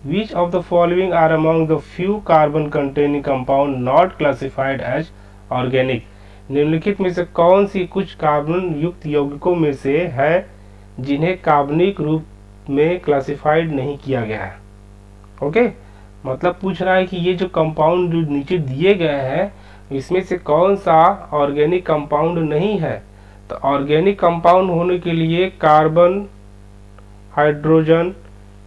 which of the following are among the few carbon containing compound not classified as organic. निम्नलिखित में से कौन सी कुछ कार्बन युक्त यौगिकों में से है जिन्हें कार्बनिक रूप में क्लासिफाइड नहीं किया गया है। ओके, मतलब पूछ रहा है कि ये जो कंपाउंड जो नीचे दिए गए हैं इसमें से कौन सा ऑर्गेनिक कंपाउंड नहीं है। तो ऑर्गेनिक कंपाउंड होने के लिए कार्बन हाइड्रोजन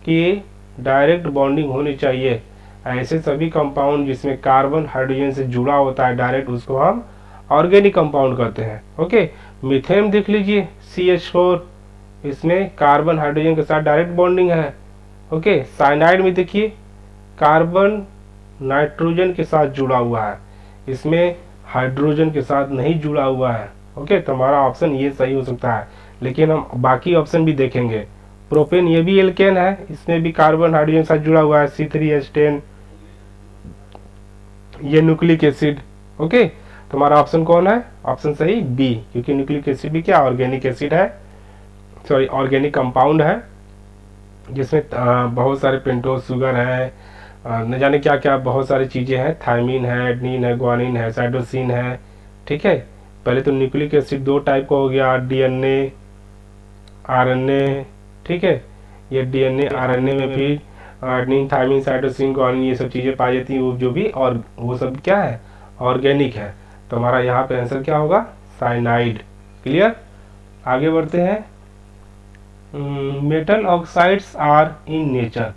की डायरेक्ट बॉन्डिंग होनी चाहिए। ऐसे सभी कंपाउंड जिसमें कार्बन हाइड्रोजन से जुड़ा होता है डायरेक्ट, उसको हम ऑर्गेनिक कंपाउंड कहते हैं। ओके, मीथेन देख लीजिए CH4, इसमें कार्बन हाइड्रोजन के साथ डायरेक्ट बॉन्डिंग है। ओके, साइनाइड में देखिए कार्बन नाइट्रोजन के साथ जुड़ा हुआ है, इसमें हाइड्रोजन के साथ नहीं जुड़ा हुआ है। ओके, तो हमारा ऑप्शन ये सही हो सकता है, लेकिन हम बाकी ऑप्शन भी देखेंगे। प्रोपेन ये भी एल्केन है, इसमें भी कार्बन हाइड्रोजन के साथ जुड़ा हुआ है, C3H10, ये न्यूक्लिक एसिड। ओके, तो हमारा ऑप्शन कौन है, ऑप्शन सही बी, क्योंकि न्यूक्लिक एसिड भी क्या ऑर्गेनिक एसिड है, सॉरी ऑर्गेनिक कंपाउंड है, जिसमें बहुत सारे पेंटोज शुगर है, न जाने क्या क्या बहुत सारी चीज़ें हैं, थायमिन है, एडनिन है, ग्वानिन है, साइटोसिन है। ठीक है, पहले तो न्यूक्लिक एसिड 2 टाइप का हो गया, DNA RNA। ठीक है, ये DNA RNA में भी एडनिन, थायमिन, साइटोसिन, ग्वानिन ये सब चीज़ें पाई जाती हैं, वो जो भी, और वो सब क्या है, ऑर्गेनिक है। तो हमारा यहाँ पे आंसर क्या होगा, साइनाइड। क्लियर, आगे बढ़ते हैं। Metal oxides are in nature.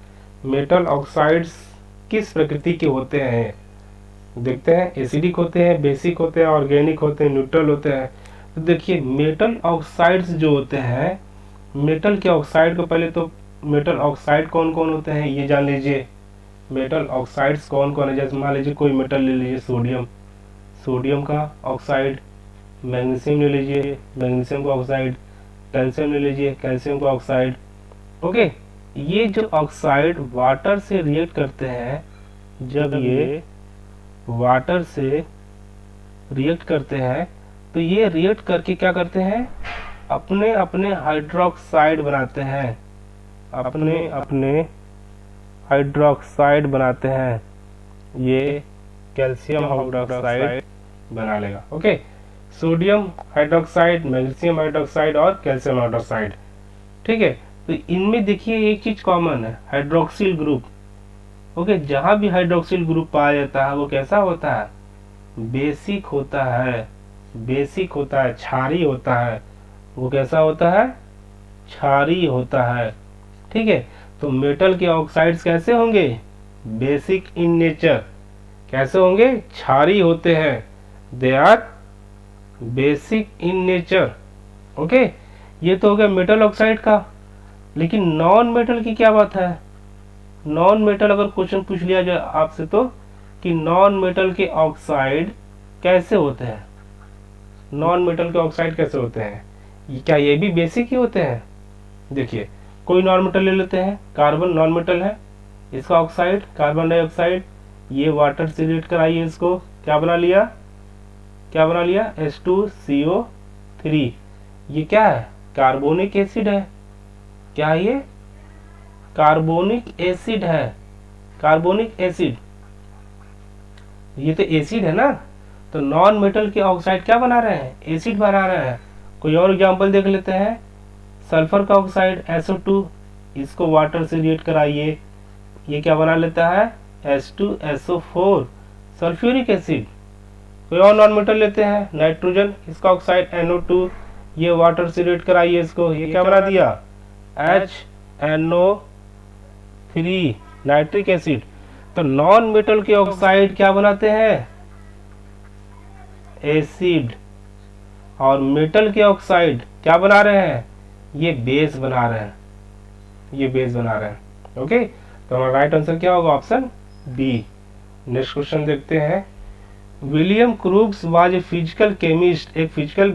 Metal oxides किस प्रकृति के होते हैं, देखते हैं। एसिडिक होते हैं, बेसिक होते हैं, ऑर्गेनिक होते हैं, न्यूट्रल होते हैं। तो देखिए मेटल ऑक्साइड्स जो होते हैं, मेटल के ऑक्साइड को पहले तो मेटल ऑक्साइड कौन कौन होते हैं ये जान लीजिए। मेटल ऑक्साइड्स कौन कौन है, जैसे मान लीजिए कोई मेटल ले लीजिए, सोडियम, सोडियम का ऑक्साइड, मैग्नीशियम ले लीजिए, मैग्नीशियम का ऑक्साइड, कैल्शियम ले लीजिए, कैल्शियम का ऑक्साइड। ओके, ये जो ऑक्साइड वाटर से रिएक्ट करते हैं, जब ये वाटर से रिएक्ट करते हैं तो ये रिएक्ट करके क्या करते हैं, अपने अपने हाइड्रोक्साइड बनाते हैं, अपने अपने हाइड्रोक्साइड बनाते हैं। ये कैल्शियम हाइड्रोक्साइड बना लेगा। Okay, sodium hydroxide, magnesium hydroxide और कैल्शियम हाइड्रोक्साइड। ठीक है, तो इनमें देखिए एक चीज कॉमन है, हाइड्रोक्सिल ग्रुप। ओके, जहां भी हाइड्रोक्सिल ग्रुप पाया जाता है वो कैसा होता है, बेसिक होता है, बेसिक होता है, क्षारीय होता है। वो कैसा होता है, क्षारीय होता है। ठीक है, तो मेटल के ऑक्साइड्स कैसे होंगे, बेसिक इन नेचर। कैसे होंगे, क्षारीय होते हैं, they are basic in nature. Okay, ये तो हो गया मेटल ऑक्साइड का। लेकिन नॉन मेटल की क्या बात है, नॉन मेटल अगर क्वेश्चन पूछ लिया जाए आपसे तो, कि नॉन मेटल के ऑक्साइड कैसे होते हैं, नॉन मेटल के ऑक्साइड कैसे होते हैं, क्या ये भी बेसिक ही होते हैं। देखिए कोई नॉन मेटल ले लेते हैं, कार्बन नॉन मेटल है, इसका ऑक्साइड कार्बन डाइऑक्साइड, ये वाटर से रिएक्ट कराइए, इसको क्या बना लिया, क्या बना लिया, H2CO3। ये क्या है, कार्बोनिक एसिड है। क्या है ये, कार्बोनिक एसिड है, कार्बोनिक एसिड, ये तो एसिड है ना। तो नॉन मेटल के ऑक्साइड क्या बना रहे हैं, एसिड बना रहे हैं। कोई और एग्जांपल देख लेते हैं, सल्फर का ऑक्साइड SO2, इसको वाटर से रिएक्ट कराइए, ये क्या बना लेता है, H2SO4, सल्फ्यूरिक एसिड। कोई और नॉन मेटल लेते हैं, नाइट्रोजन, इसका ऑक्साइड NO2, ये वाटर से रिएक्ट कराइए इसको, ये क्या बना दिया HNO3 नाइट्रिक एसिड। तो नॉन मेटल के ऑक्साइड क्या बनाते हैं, एसिड, और मेटल के ऑक्साइड क्या बना रहे हैं, ये बेस बना रहे हैं, ये बेस बना रहे हैं। ओके, तो हमारा राइट आंसर क्या होगा, ऑप्शन बी। नेक्स्ट क्वेश्चन देखते हैं। William crooks was a physical chemist, एक फिजिकल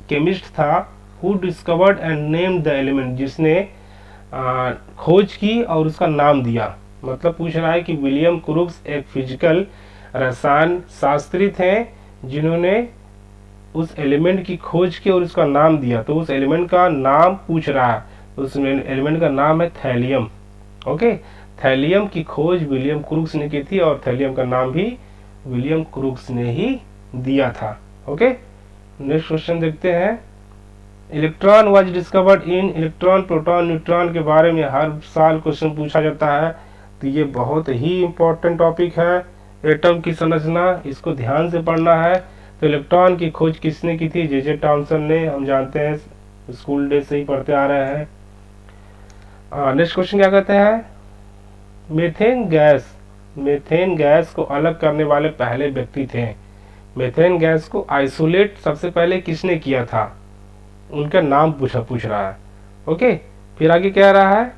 केमिस्ट था, who discovered and named the element, जिसने खोज की और उसका नाम दिया। मतलब पूछ रहा है कि विलियम क्रूक्स एक फिजिकल रसायन शास्त्री थे जिन्होंने उस एलिमेंट की खोज की और उसका नाम दिया। तो उस एलिमेंट का नाम पूछ रहा है, उस एलिमेंट का नाम है थैलियम। ओके, थैलियम की खोज विलियम क्रूक्स ने की थी और थैलियम का नाम भी विलियम क्रूक्स ने ही दिया था। ओके, नेक्स्ट क्वेश्चन देखते हैं। Electron was discovered in, electron proton neutron के बारे में हर साल क्वेश्चन पूछा जाता है, तो ये बहुत ही इंपॉर्टेंट टॉपिक है। एटम की संरचना, इसको ध्यान से पढ़ना है। तो इलेक्ट्रॉन की खोज किसने की थी, जे टॉमसन ने, हम जानते हैं, स्कूल डे से ही पढ़ते आ रहे हैं। नेक्स्ट क्वेश्चन क्या कहते हैं, मीथेन गैस, मीथेन गैस को अलग करने वाले पहले व्यक्ति थे। मीथेन गैस को आइसोलेट सबसे पहले किसने किया था, उनका नाम पूछ रहा है। ओके, फिर आगे कह रहा है,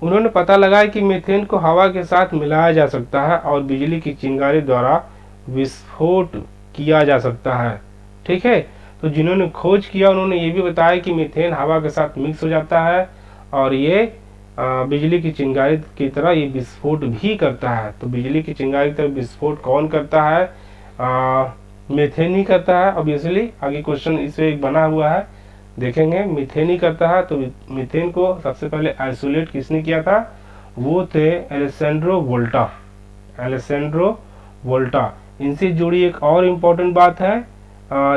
उन्होंने पता लगाया कि मीथेन को हवा के साथ मिलाया जा सकता है और बिजली की चिंगारी द्वारा विस्फोट किया जा सकता है। ठीक है, तो जिन्होंने खोज किया उन्होंने ये भी बताया कि मीथेन हवा के साथ मिक्स हो जाता है और ये बिजली की चिंगारी की तरह ये विस्फोट भी करता है। तो बिजली की चिंगारी की तरह विस्फोट कौन करता है, मीथेन ही करता है। ऑब्वियसली आगे क्वेश्चन इसमें एक बना हुआ है, देखेंगे, मीथेन ही करता है। तो मीथेन को सबसे पहले आइसोलेट किसने किया था, वो थे एलेसेंड्रो वोल्टा, एलेसेंड्रो वोल्टा। इनसे जुड़ी एक और इम्पोर्टेंट बात है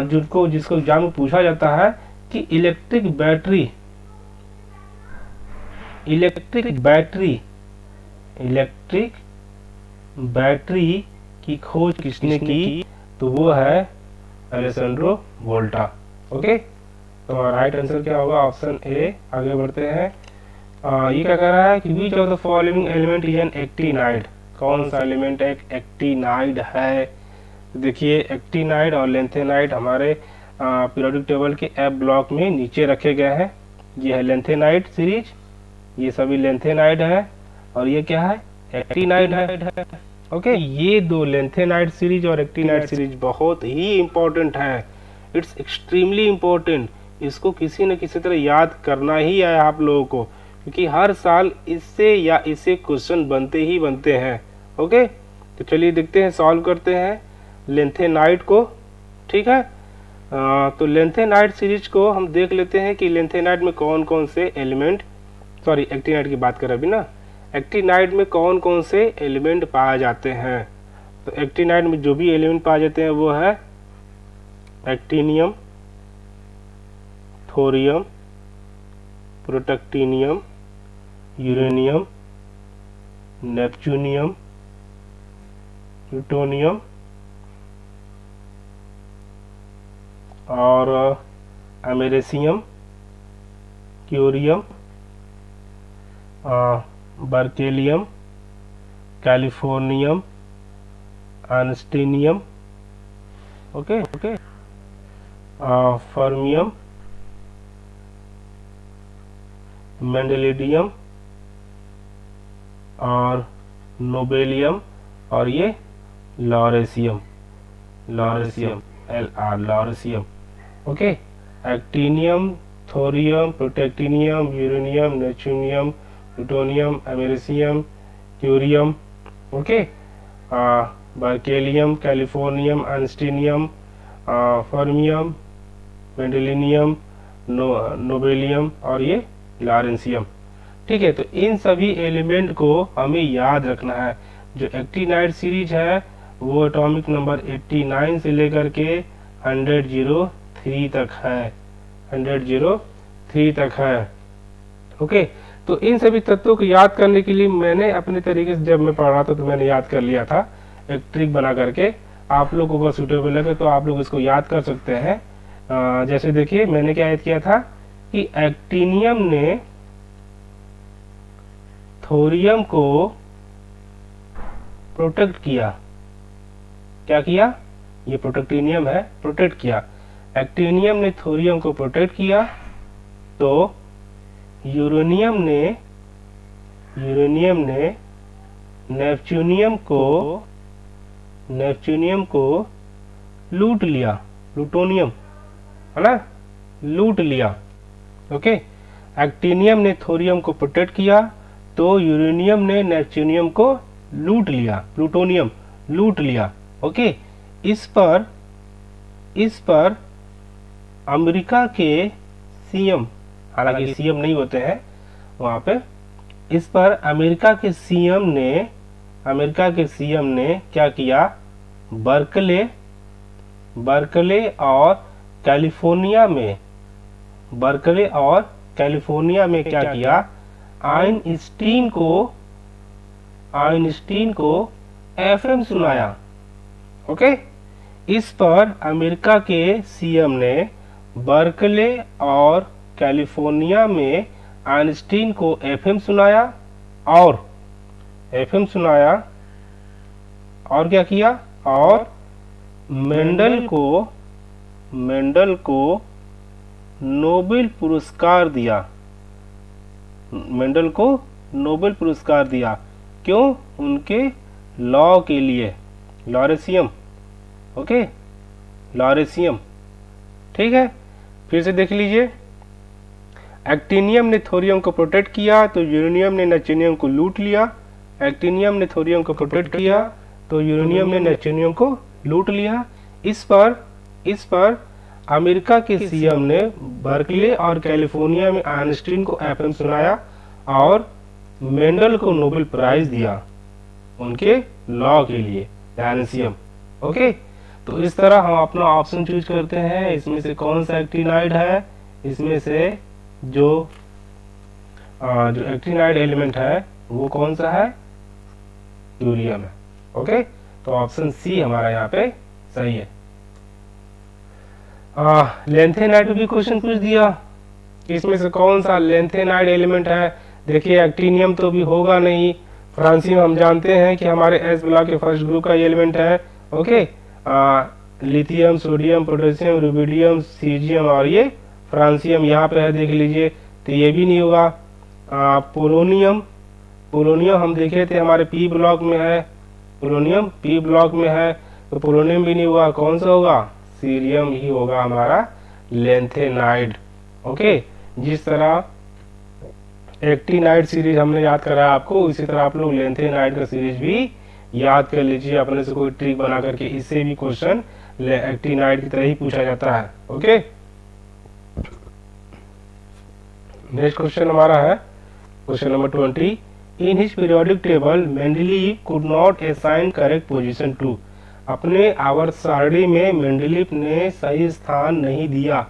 जिसको एग्जाम में पूछा जाता है कि इलेक्ट्रिक बैटरी, इलेक्ट्रिक बैटरी की खोज किसने की, तो वो है एलेसेंड्रो वोल्टा। ओके, तो राइट आंसर क्या होगा, ऑप्शन ए। आगे बढ़ते हैं। ये क्या कह रहा है कि which of the following element is an actinide, कौन सा एलिमेंट एक एक्टिनाइड है। देखिए, एक्टिनाइड और लेंथेनाइड हमारे पीरियोडिक टेबल के एफ ब्लॉक में नीचे रखे गए हैं। ये है लेंथेनाइड सीरीज, ये सभी लेंथेनाइड है, और ये क्या है, एक्टिनाइड है। ओके, ये दो लेंथेनाइड सीरीज और एक्टिनाइड सीरीज बहुत ही इंपॉर्टेंट है, इट्स एक्सट्रीमली इंपॉर्टेंट। इसको किसी न किसी तरह याद करना ही है आप लोगों को, क्योंकि हर साल इससे या इससे क्वेश्चन बनते ही बनते हैं। ओके, तो चलिए देखते हैं, सॉल्व करते हैं लेंथेनाइड को। ठीक है, तो लेंथेनाइड सीरीज को हम देख लेते हैं कि लेंथेनाइड में कौन कौन से एलिमेंट, सॉरी एक्टिनाइड की बात करें अभी ना, एक्टिनाइड में कौन कौन से एलिमेंट पाए जाते हैं। तो एक्टिनाइड में जो भी एलिमेंट पाए जाते हैं वो है actinium, thorium, protactinium, uranium, neptunium, plutonium और americium, curium, berkelium, californium, einsteinium, okay, fermium, mendelevium और नोबेलियम, और ये lawrencium, lawrencium. Okay, actinium, thorium, protactinium, uranium, neptunium, plutonium, americium, curium, okay, berkelium, californium, einsteinium, fermium, mendelevium, nobelium और ये लॉरेशियम। ठीक है, तो इन सभी एलिमेंट को हमें याद रखना है। जो एक्टिनाइड सीरीज है वो एटॉमिक नंबर 89 से लेकर के 103 तक है, 103 तक है। ओके, तो इन सभी तत्वों को याद करने के लिए मैंने अपने तरीके से, जब मैं पढ़ रहा था तो मैंने याद कर लिया था एक ट्रिक बना करके। आप लोगों को सूटेबल लगे तो आप लोग इसको याद कर सकते हैं। जैसे देखिए मैंने क्या याद किया था कि एक्टिनियम ने थोरियम को प्रोटेक्ट किया। क्या किया? ये प्रोटेक्टिनियम है, प्रोटेक्ट किया। एक्टिनियम ने थोरियम को प्रोटेक्ट किया, तो यूरेनियम ने नेपच्यूनियम को लूट लिया। प्लूटोनियम है ना, लूट लिया। ओके, एक्टिनियम ने थोरियम को प्रोटेक्ट किया, तो यूरेनियम ने नेपच्यूनियम को लूट लिया, प्लूटोनियम लूट लिया। ओके, इस पर अमेरिका के सीएम, हालांकि सीएम नहीं होते हैं वहां पे, इस पर अमेरिका के सीएम ने क्या किया? बर्कले और कैलिफोर्निया में क्या किया? आइंस्टीन को एफएम सुनाया। ओके, इस पर अमेरिका के सीएम ने बर्कले और कैलिफोर्निया में आइंस्टीन को एफएम सुनाया, और क्या किया? और मेंडल को नोबेल पुरस्कार दिया। क्यों? उनके लॉ के लिए, लॉरेशियम। ओके, लॉरेशियम। ठीक है, फिर से देख लीजिए। एक्टिनियम ने थोरियम को प्रोटेक्ट किया, तो यूरेनियम ने नेपच्यूनियम को लूट लिया। एक्टिनियम ने थोरियम को प्रोटेक्ट किया, तो यूरेनियम ने नेपच्यूनियम को लूट लिया। इस पर अमेरिका के सीएम ने बर्कले और कैलिफोर्निया में आइंस्टीन को एफएम सुनाया और मेंडल को नोबेल प्राइज दिया उनके लॉ के लिए, लॉरेशियम। ओके, तो इस तरह हम अपना ऑप्शन चूज करते हैं। इसमें से कौन सा एक्टिनाइड है? इसमें से जो एक्टिनाइड एलिमेंट है वो कौन सा है? यूरियम है। ओके, तो ऑप्शन सी हमारा यहाँ पे सही है। लेंथेनाइड भी क्वेश्चन पूछ दिया कि इसमें से कौन सा लेंथेनाइड एलिमेंट है। देखिए एक्टिनियम तो भी होगा नहीं, फ्रांसियम हम जानते हैं कि हमारे एस ब्लॉक के फर्स्ट ग्रुप का एलिमेंट है। Okay, lithium, sodium, potassium, rubidium, caesium और ये फ्रांसियम यहाँ पे है, देख लीजिए, तो ये भी नहीं होगा। पोलोनियम हम देखे थे हमारे पी ब्लॉक में है, पोलोनियम पी ब्लॉक में है, तो पोलोनियम भी नहीं होगा। कौन सा होगा? सीरियम ही होगा हमारा लेंथेनाइड। ओके, जिस तरह एक्टिनाइड सीरीज हमने याद करा आपको, उसी तरह आप लोग लेंथेनाइड का सीरीज भी याद कर लीजिए अपने से कोई ट्रिक बना करके। इससे भी क्वेश्चन एक्टिनाइड की तरह ही पूछा जाता है। ओके, नेक्स्ट क्वेश्चन हमारा है question number 20। In his periodic table Mendeleev could not assign correct position to. अपने आवर्त सारणी में मेंडलीव ने सही स्थान नहीं दिया,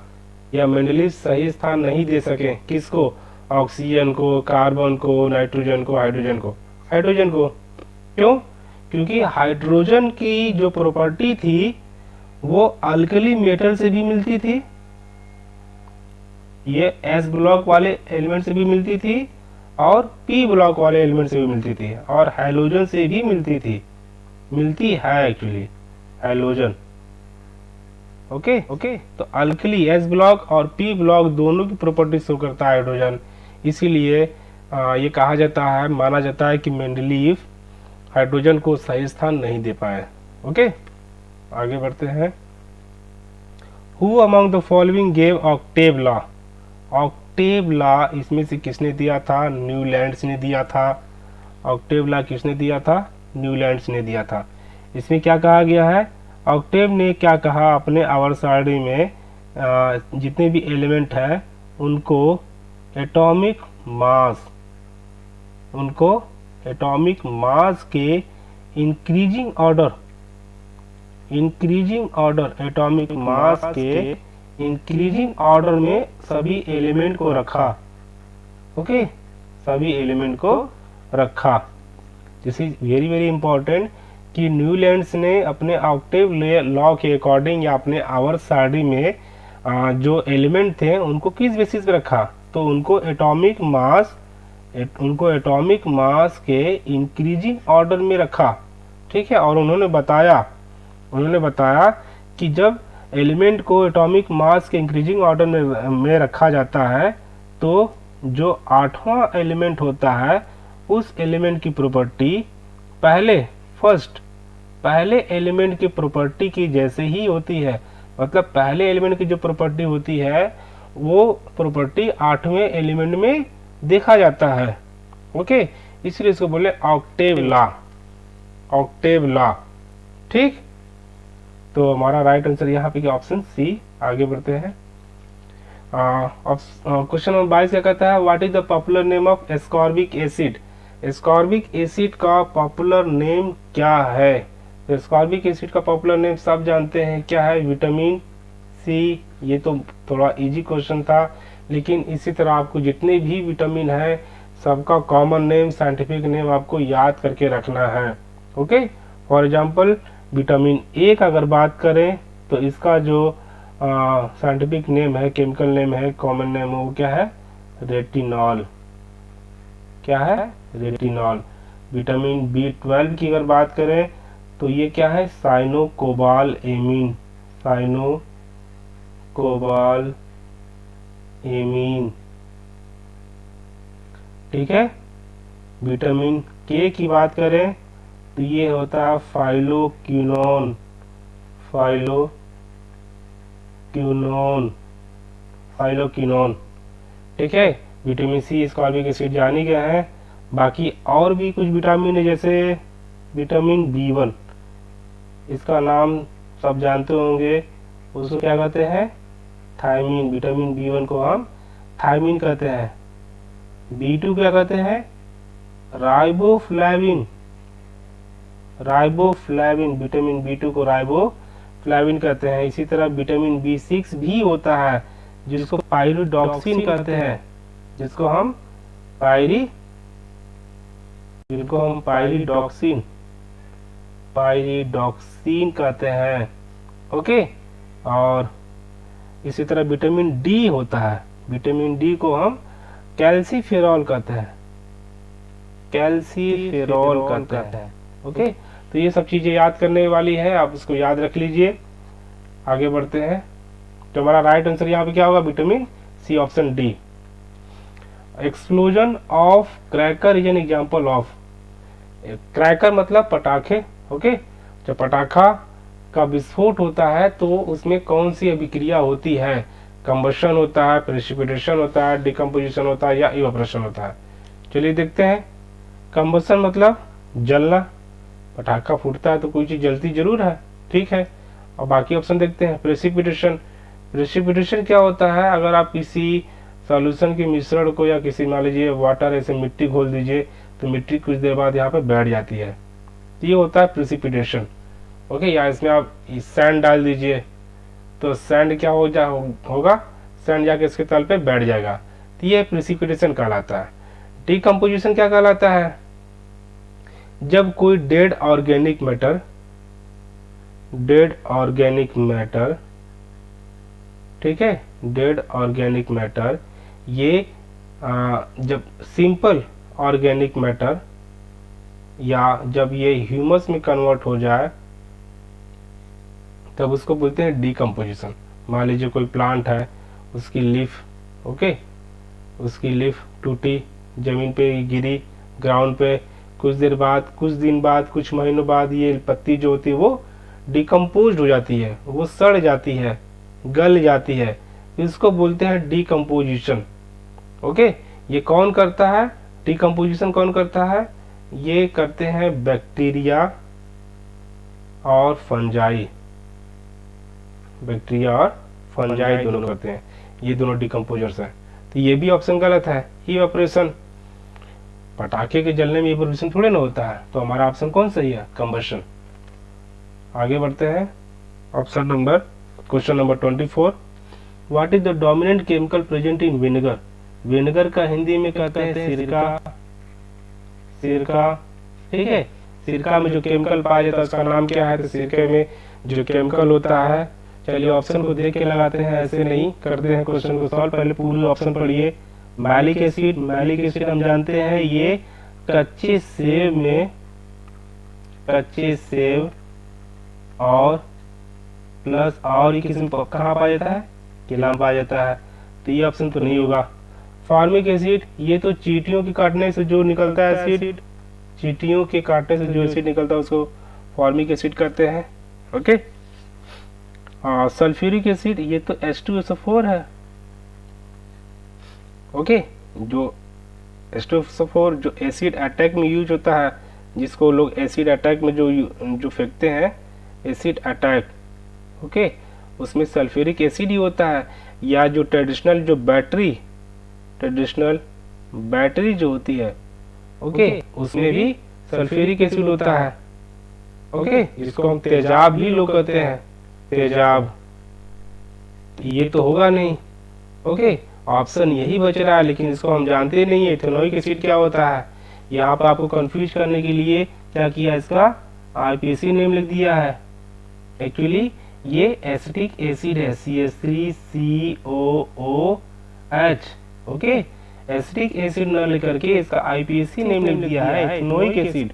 या मेंडलीव सही स्थान नहीं दे सके। किसको? ऑक्सीजन को, कार्बन को, नाइट्रोजन को, हाइड्रोजन को। क्यों? क्योंकि हाइड्रोजन की जो प्रॉपर्टी थी वो अल्कली मेटल से भी मिलती थी, ये एस ब्लॉक वाले एलिमेंट से भी मिलती थी, और पी ब्लॉक वाले एलिमेंट से भी मिलती थी, और हैलोजन से भी मिलती है एक्चुअली हैलोजन। ओके, तो अल्कली एस ब्लॉक और पी ब्लॉक दोनों की प्रॉपर्टी शो करता है हाइड्रोजन। इसीलिए ये कहा जाता है, माना जाता है कि मेंडलीव हाइड्रोजन को सही स्थान नहीं दे पाए। ओके, आगे बढ़ते हैं। Who among the following gave Octave law. Octave law इसमें से किसने दिया था? न्यूलैंड्स ने दिया था। ऑक्टेव लॉ किसने दिया था? न्यूलैंड्स ने दिया था। इसमें क्या कहा गया है? ऑक्टेव ने क्या कहा? अपने आवर्त सारणी में जितने भी एलिमेंट है उनको एटॉमिक मास के इंक्रीजिंग ऑर्डर में सभी एलिमेंट को रखा। ओके, सभी एलिमेंट को रखा। This is very very important कि न्यूलैंड्स ने अपने ऑक्टेव लॉ के अकॉर्डिंग या अपने आवर्त सारणी में जो एलिमेंट थे उनको किस बेसिस पे रखा, तो उनको एटॉमिक मास के इंक्रीजिंग ऑर्डर में रखा। ठीक है, और उन्होंने बताया कि जब एलिमेंट को एटॉमिक मास के इंक्रीजिंग ऑर्डर में रखा जाता है तो जो 8वां एलिमेंट होता है उस एलिमेंट की प्रॉपर्टी पहले एलिमेंट की प्रॉपर्टी की जैसे ही होती है। मतलब पहले एलिमेंट की जो प्रॉपर्टी होती है वो प्रॉपर्टी 8वें एलिमेंट में देखा जाता है। ओके, इसलिए इसको बोले ऑक्टेव लॉ। ठीक, तो हमारा राइट आंसर यहाँ पे ऑप्शन सी। आगे बढ़ते हैं। क्वेश्चन नंबर 22 क्या कहता है, what is the popular name of ascorbic acid. Ascorbic acid का पॉपुलर नेम क्या है। तो एस्कॉर्बिक एसिड का पॉपुलर नेम सब जानते हैं क्या है, विटामिन सी। ये तो थोड़ा इजी क्वेश्चन था, लेकिन इसी तरह आपको जितने भी विटामिन है सबका कॉमन नेम, साइंटिफिक नेम आपको याद करके रखना है। Okay, for example vitamin A का अगर बात करें तो इसका जो साइंटिफिक नेम है, केमिकल नेम है, कॉमन नेम है, वो क्या है, रेटिनॉल। क्या है, रेटिनॉल। विटामिन बी12 की अगर बात करें तो ये क्या है, साइनोकोबालएमीन। ठीक है। विटामिन के की बात करें तो ये होता है फाइलोक्विनोन। ठीक है। विटामिन सी एस्कॉर्बिक एसिड जान ही गए हैं। बाकी और भी कुछ विटामिन है, जैसे विटामिन बी1, इसका नाम सब जानते होंगे, उसको क्या कहते हैं, थायमीन। विटामिन बी1 को हम थायमीन कहते हैं। बी2 क्या कहते हैं, राइबोफ्लाविन। विटामिन बी2 को राइबोफ्लाविन कहते हैं। इसी तरह विटामिन बी6 भी होता है जिसको पायरिडॉक्सिन कहते हैं, जिसको हम पायरिडॉक्सिन कहते हैं। ओके, और इसी तरह विटामिन डी होता है। विटामिन डी को हम कैल्सीफेरॉल कहते हैं। ओके, तो ये सब चीजें याद करने वाली है, आप इसको याद रख लीजिए। आगे बढ़ते हैं। तो हमारा राइट आंसर यहाँ पे क्या होगा, vitamin C, option D. Explosion of cracker is an example of. Cracker मतलब पटाखे। ओके, जब पटाखा का विस्फोट होता है तो उसमें कौन सी अभिक्रिया होती है, कंबशन होता है, प्रेसिपिटेशन होता है, डिकम्पोजिशन होता है या इवापोरेशन होता है। चलिए देखते हैं। कंबशन मतलब जलना, पटाखा फूटता है तो कोई चीज जलती जरूर है। ठीक है, और बाकी ऑप्शन देखते हैं। प्रेसिपिटेशन क्या होता है, अगर आप किसी सॉल्यूशन के मिश्रण को या किसी मान लीजिए वाटर ऐसे मिट्टी घोल दीजिए तो मिट्टी कुछ देर बाद यहाँ पे बैठ जाती है, तो ये होता है प्रेसिपिटेशन। ओके, या इसमें आप सैंड डाल दीजिए तो सैंड क्या होगा, सैंड जाके इसके तल पे बैठ जाएगा, तो ये प्रेसिपिटेशन कहलाता है। डिकम्पोजिशन क्या कहलाता है, जब कोई डेड ऑर्गेनिक मैटर, ठीक है, डेड ऑर्गेनिक मैटर, ये जब सिंपल ऑर्गेनिक मैटर या जब ये ह्यूमस में कन्वर्ट हो जाए तब उसको बोलते हैं डिकम्पोजिशन। मान लीजिए कोई प्लांट है, उसकी लीफ, ओके, उसकी लीफ टूटी, जमीन पे गिरी, ग्राउंड पे, कुछ दिन बाद, कुछ महीनों बाद ये पत्ती जो होती है वो डिकम्पोज हो जाती है, वो सड़ जाती है, गल जाती है, इसको बोलते हैं डिकम्पोजिशन। ओके, ये कौन करता है, डिकम्पोजिशन कौन करता है, ये करते हैं बैक्टीरिया और फंजाई। दोनों करते हैं, ये दोनों डिकम्पोजर्स हैं। तो ये भी ऑप्शन गलत है, इवेपोरेशन। पटाखे के जलने में इवेपोरेशन थोड़े ना होता है, तो हमारा ऑप्शन कौन सही है, कंबशन। आगे बढ़ते हैं। Question number 24, what is the dominant chemical present in vinegar. Vinegar का हिंदी में कहते हैं सिरका। ठीक है, सिरका में जो केमिकल पाया जाता है उसका नाम क्या है? तो सिरके में जो केमिकल होता है, चलिए ऑप्शन को देख के लगाते हैं, ऐसे नहीं करते हैं क्वेश्चन को सॉल्व। पहले पूरे ऑप्शन पढ़िए। मैलिक एसिड, मैलिक एसिड हम जानते हैं ये कच्चे सेब और प्लस और ये किसी कहाँ पाया जाता है? केला में पाया जाता है, तो ये ऑप्शन तो नहीं होगा। फॉर्मिक एसिड, ये तो चींटियों के काटने से जो निकलता है एसिड, चींटियों के काटने से जो एसिड निकलता है उसको फॉर्मिक एसिड कहते हैं। ओके। सल्फ्यूरिक एसिड, ये तो H2SO4 है। ओके। जो H2SO4 जो एसिड अटैक में यूज होता है, जिसको लोग एसिड अटैक में जो फेंकते हैं, एसिड अटैक, ओके, उसमें सल्फ्यूरिक एसिड ही होता है। या जो ट्रेडिशनल बैटरी जो होती है, ओके, उसमें भी सल्फ्यूरिक एसिड होता है। ओके, जिसको हम तेजाब भी लोग कहते हैं, तेजाब। ये तो होगा नहीं। ओके, ऑप्शन यही बच रहा है, लेकिन इसको हम जानते नहीं है इथेनोइक एसिड क्या होता है। यहाँ पर आपको कंफ्यूज करने के लिए क्या किया, इसका IPAC नेम लिख दिया है। एक्चुअली ये एसिटिक एसिड है, CH3COOH। ओके, एसिटिक एसिड न लेकर के इसका IPAC नेम लिख दिया है, ethanoic acid.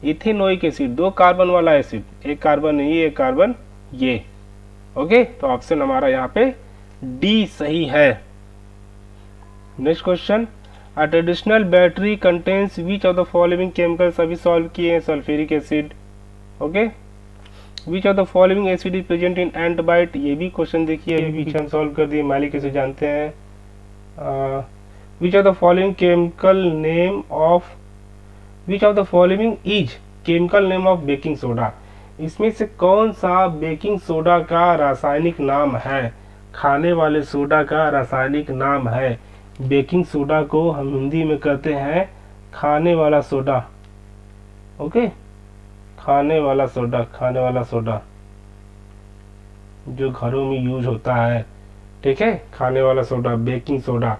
Ethanoic acid 2 carbon वाला एसिड, एक कार्बन ये, एक कार्बन ये। ओके, तो ऑप्शन हमारा यहाँ पे डी सही है। Next question, a traditional battery contains which of the following chemicals, अभी सॉल्व किए हैं, sulphuric acid. Okay, which of the following acid is present in ant bite, ये भी क्वेश्चन देखिए, अभी पीछे हम सॉल्व कर दिए। मैलिक एसिड जानते हैं। Which of the following chemical name of, which of the following is chemical name of baking soda, इसमें से कौन सा बेकिंग सोडा का रासायनिक नाम है? खाने वाले सोडा का रासायनिक नाम है। बेकिंग सोडा को हम हिंदी में कहते हैं खाने वाला सोडा। ओके, खाने वाला सोडा जो घरों में यूज होता है, ठीक है, खाने वाला सोडा, बेकिंग सोडा।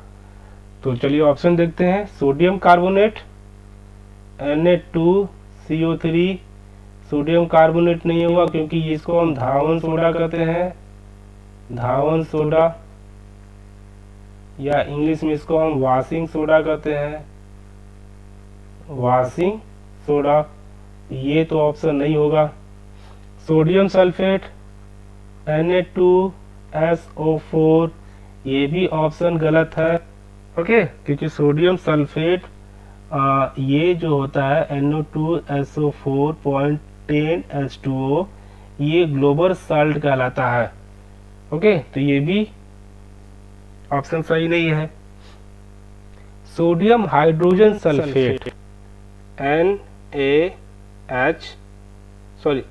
तो चलिए ऑप्शन देखते हैं। Sodium carbonate, Na2CO3, sodium carbonate नहीं होगा क्योंकि इसको हम धावन सोडा कहते हैं, धावन सोडा, या इंग्लिश में इसको हम वॉशिंग सोडा कहते हैं, वॉशिंग सोडा। ये तो ऑप्शन नहीं होगा। सोडियम सल्फेट, Na2SO4, ये भी ऑप्शन गलत है। ओके, क्योंकि सोडियम सल्फेट ये जो होता है NO2SO4.10H2O, ये ग्लोबल साल्ट कहलाता है। ओके, तो ये भी ऑप्शन सही नहीं है। Sodium hydrogen sulphate,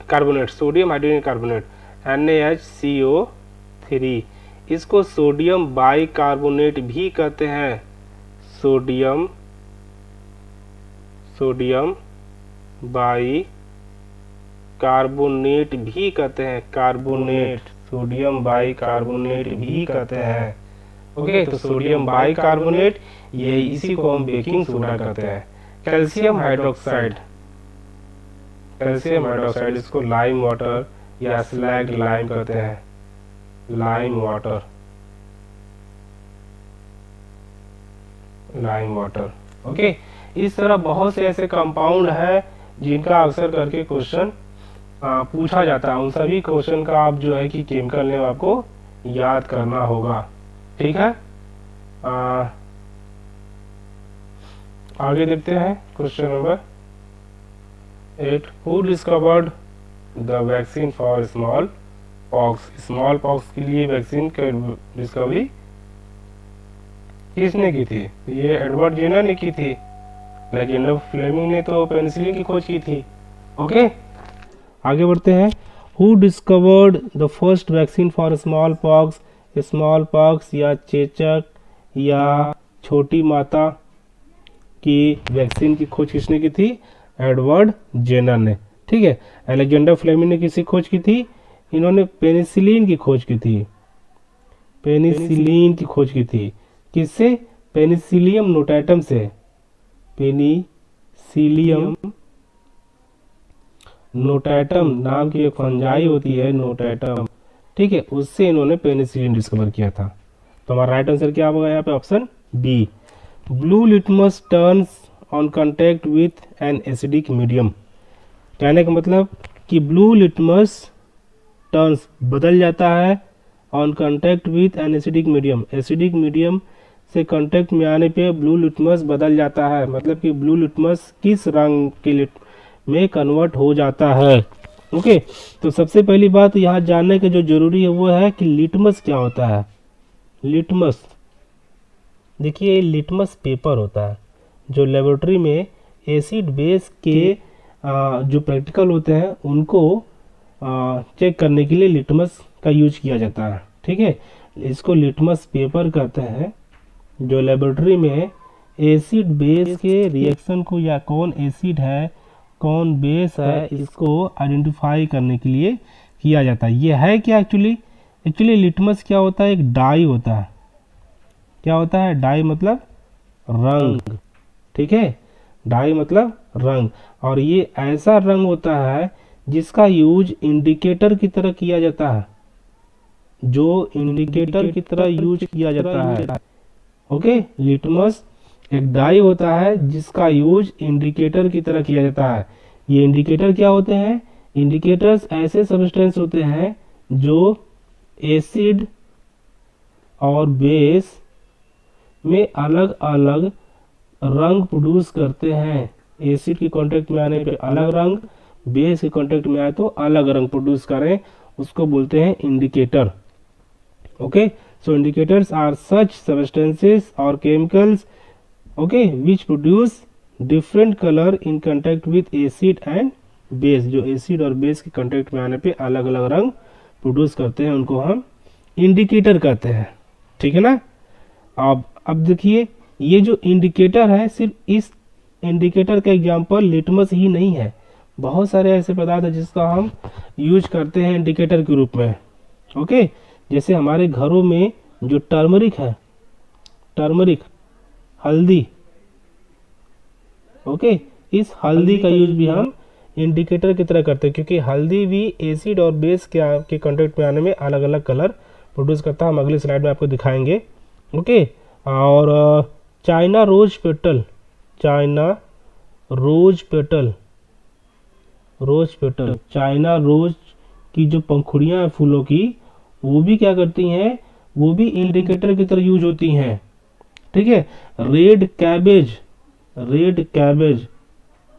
carbonate, sodium hydrogen carbonate, NaHCO3, इसको सोडियम बाइकार्बोनेट भी कहते हैं। सोडियम बाइकार्बोनेट भी कहते हैं, कार्बोनेट, सोडियम बाइकार्बोनेट भी कहते हैं। ओके, तो सोडियम बाइकार्बोनेट, ये इसी को हम बेकिंग सोडा कहते हैं। कैल्शियम हाइड्रोक्साइड, इसको लाइम वाटर या स्लैग लाइम कहते हैं, लाइम वाटर। ओके, इस तरह बहुत से ऐसे कंपाउंड है जिनका अक्सर करके क्वेश्चन पूछा जाता है। उन सभी क्वेश्चन का आप जो है कि केमिकल नेम आपको याद करना होगा। ठीक है, आगे देखते हैं question number 8। Who discovered the vaccine for small pox के लिए वैक्सीन की डिस्कवरी किसने की थी? ये एडवर्ड जेनर ने की थी। अलेक्जेंडर फ्लेमिंग ने तो पेनिसिलिन की खोज की थी। ओके, आगे बढ़ते हैं। Who discovered the first vaccine for small pox या चेचक या छोटी माता की वैक्सीन की खोज किसने की थी? एडवर्ड जेनर ने। ठीक है, अलेक्जेंडर फ्लेमिंग ने किसी खोज की थी? इन्होंने पेनिसिलिन की खोज की थी, किससे? पेनिसिलियम नोटाटम से, पेनिसिलियम नोटैटम नाम की एक फंजाई होती है, नोटैटम, ठीक है, उससे इन्होंने पेनिसिलिन डिस्कवर किया था। तो हमारा राइट आंसर क्या होगा यहाँ पे? Option B. Blue litmus turns on contact with an acidic medium. कहने का मतलब कि ब्लू लिटमस टर्न्स बदल जाता है on contact with an acidic medium. Acidic medium से कांटेक्ट में आने पे ब्लू लिटमस बदल जाता है, मतलब कि ब्लू लिटमस किस रंग के में कन्वर्ट हो जाता है। ओके, तो सबसे पहली बात यहाँ जानने के जो जरूरी है वो है कि लिटमस क्या होता है। लिटमस, देखिए लिटमस पेपर होता है जो लेबोरेटरी में एसिड बेस के जो प्रैक्टिकल होते हैं उनको चेक करने के लिए लिटमस का यूज किया जाता है, ठीक है। इसको लिटमस पेपर कहते हैं, जो लेबोरेटरी में एसिड बेस के रिएक्शन को, या कौन एसिड है कौन बेस है, इसको आइडेंटिफाई करने के लिए किया जाता है। ये है क्या एक्चुअली लिटमस क्या होता है? एक डाई होता है। क्या होता है? डाई मतलब रंग, ठीक है, डाई मतलब रंग। और ये ऐसा रंग होता है जिसका यूज इंडिकेटर की तरह किया जाता है, जो इंडिकेटर की तरह यूज किया जाता है। ओके, लिटमस एक डाई होता है जिसका यूज इंडिकेटर की तरह किया जाता है। ये इंडिकेटर क्या होते हैं? इंडिकेटर्स ऐसे सब्सटेंस होते हैं जो एसिड और बेस में अलग अलग रंग प्रोड्यूस करते हैं। एसिड के कांटेक्ट में आने पे अलग रंग, बेस के कांटेक्ट में आए तो अलग रंग प्रोड्यूस करें, उसको बोलते हैं indicator. Okay, so indicators are such substances or chemicals, okay, which produce different color in contact with acid and base। जो एसिड और बेस के कांटेक्ट में आने पे अलग अलग रंग प्रोड्यूस करते हैं उनको हम इंडिकेटर कहते हैं, ठीक है ना। अब देखिए ये जो इंडिकेटर है, सिर्फ इस इंडिकेटर का एग्जांपल लिटमस ही नहीं है, बहुत सारे ऐसे पदार्थ है जिसका हम यूज करते हैं इंडिकेटर के रूप में। ओके, जैसे हमारे घरों में जो टर्मरिक है, टर्मरिक हल्दी, ओके, इस हल्दी का यूज भी हम इंडिकेटर की तरह करते हैं, क्योंकि हल्दी भी एसिड और बेस के कांटेक्ट में आने में अलग अलग कलर प्रोड्यूस करता है। हम अगले स्लाइड में आपको दिखाएंगे। ओके, और China rose petal, China rose petal, rose petal, China rose की जो पंखुड़ियां हैं फूलों की, वो भी क्या करती हैं? वो भी इंडिकेटर की तरह यूज होती हैं, ठीक है। Red cabbage, red cabbage,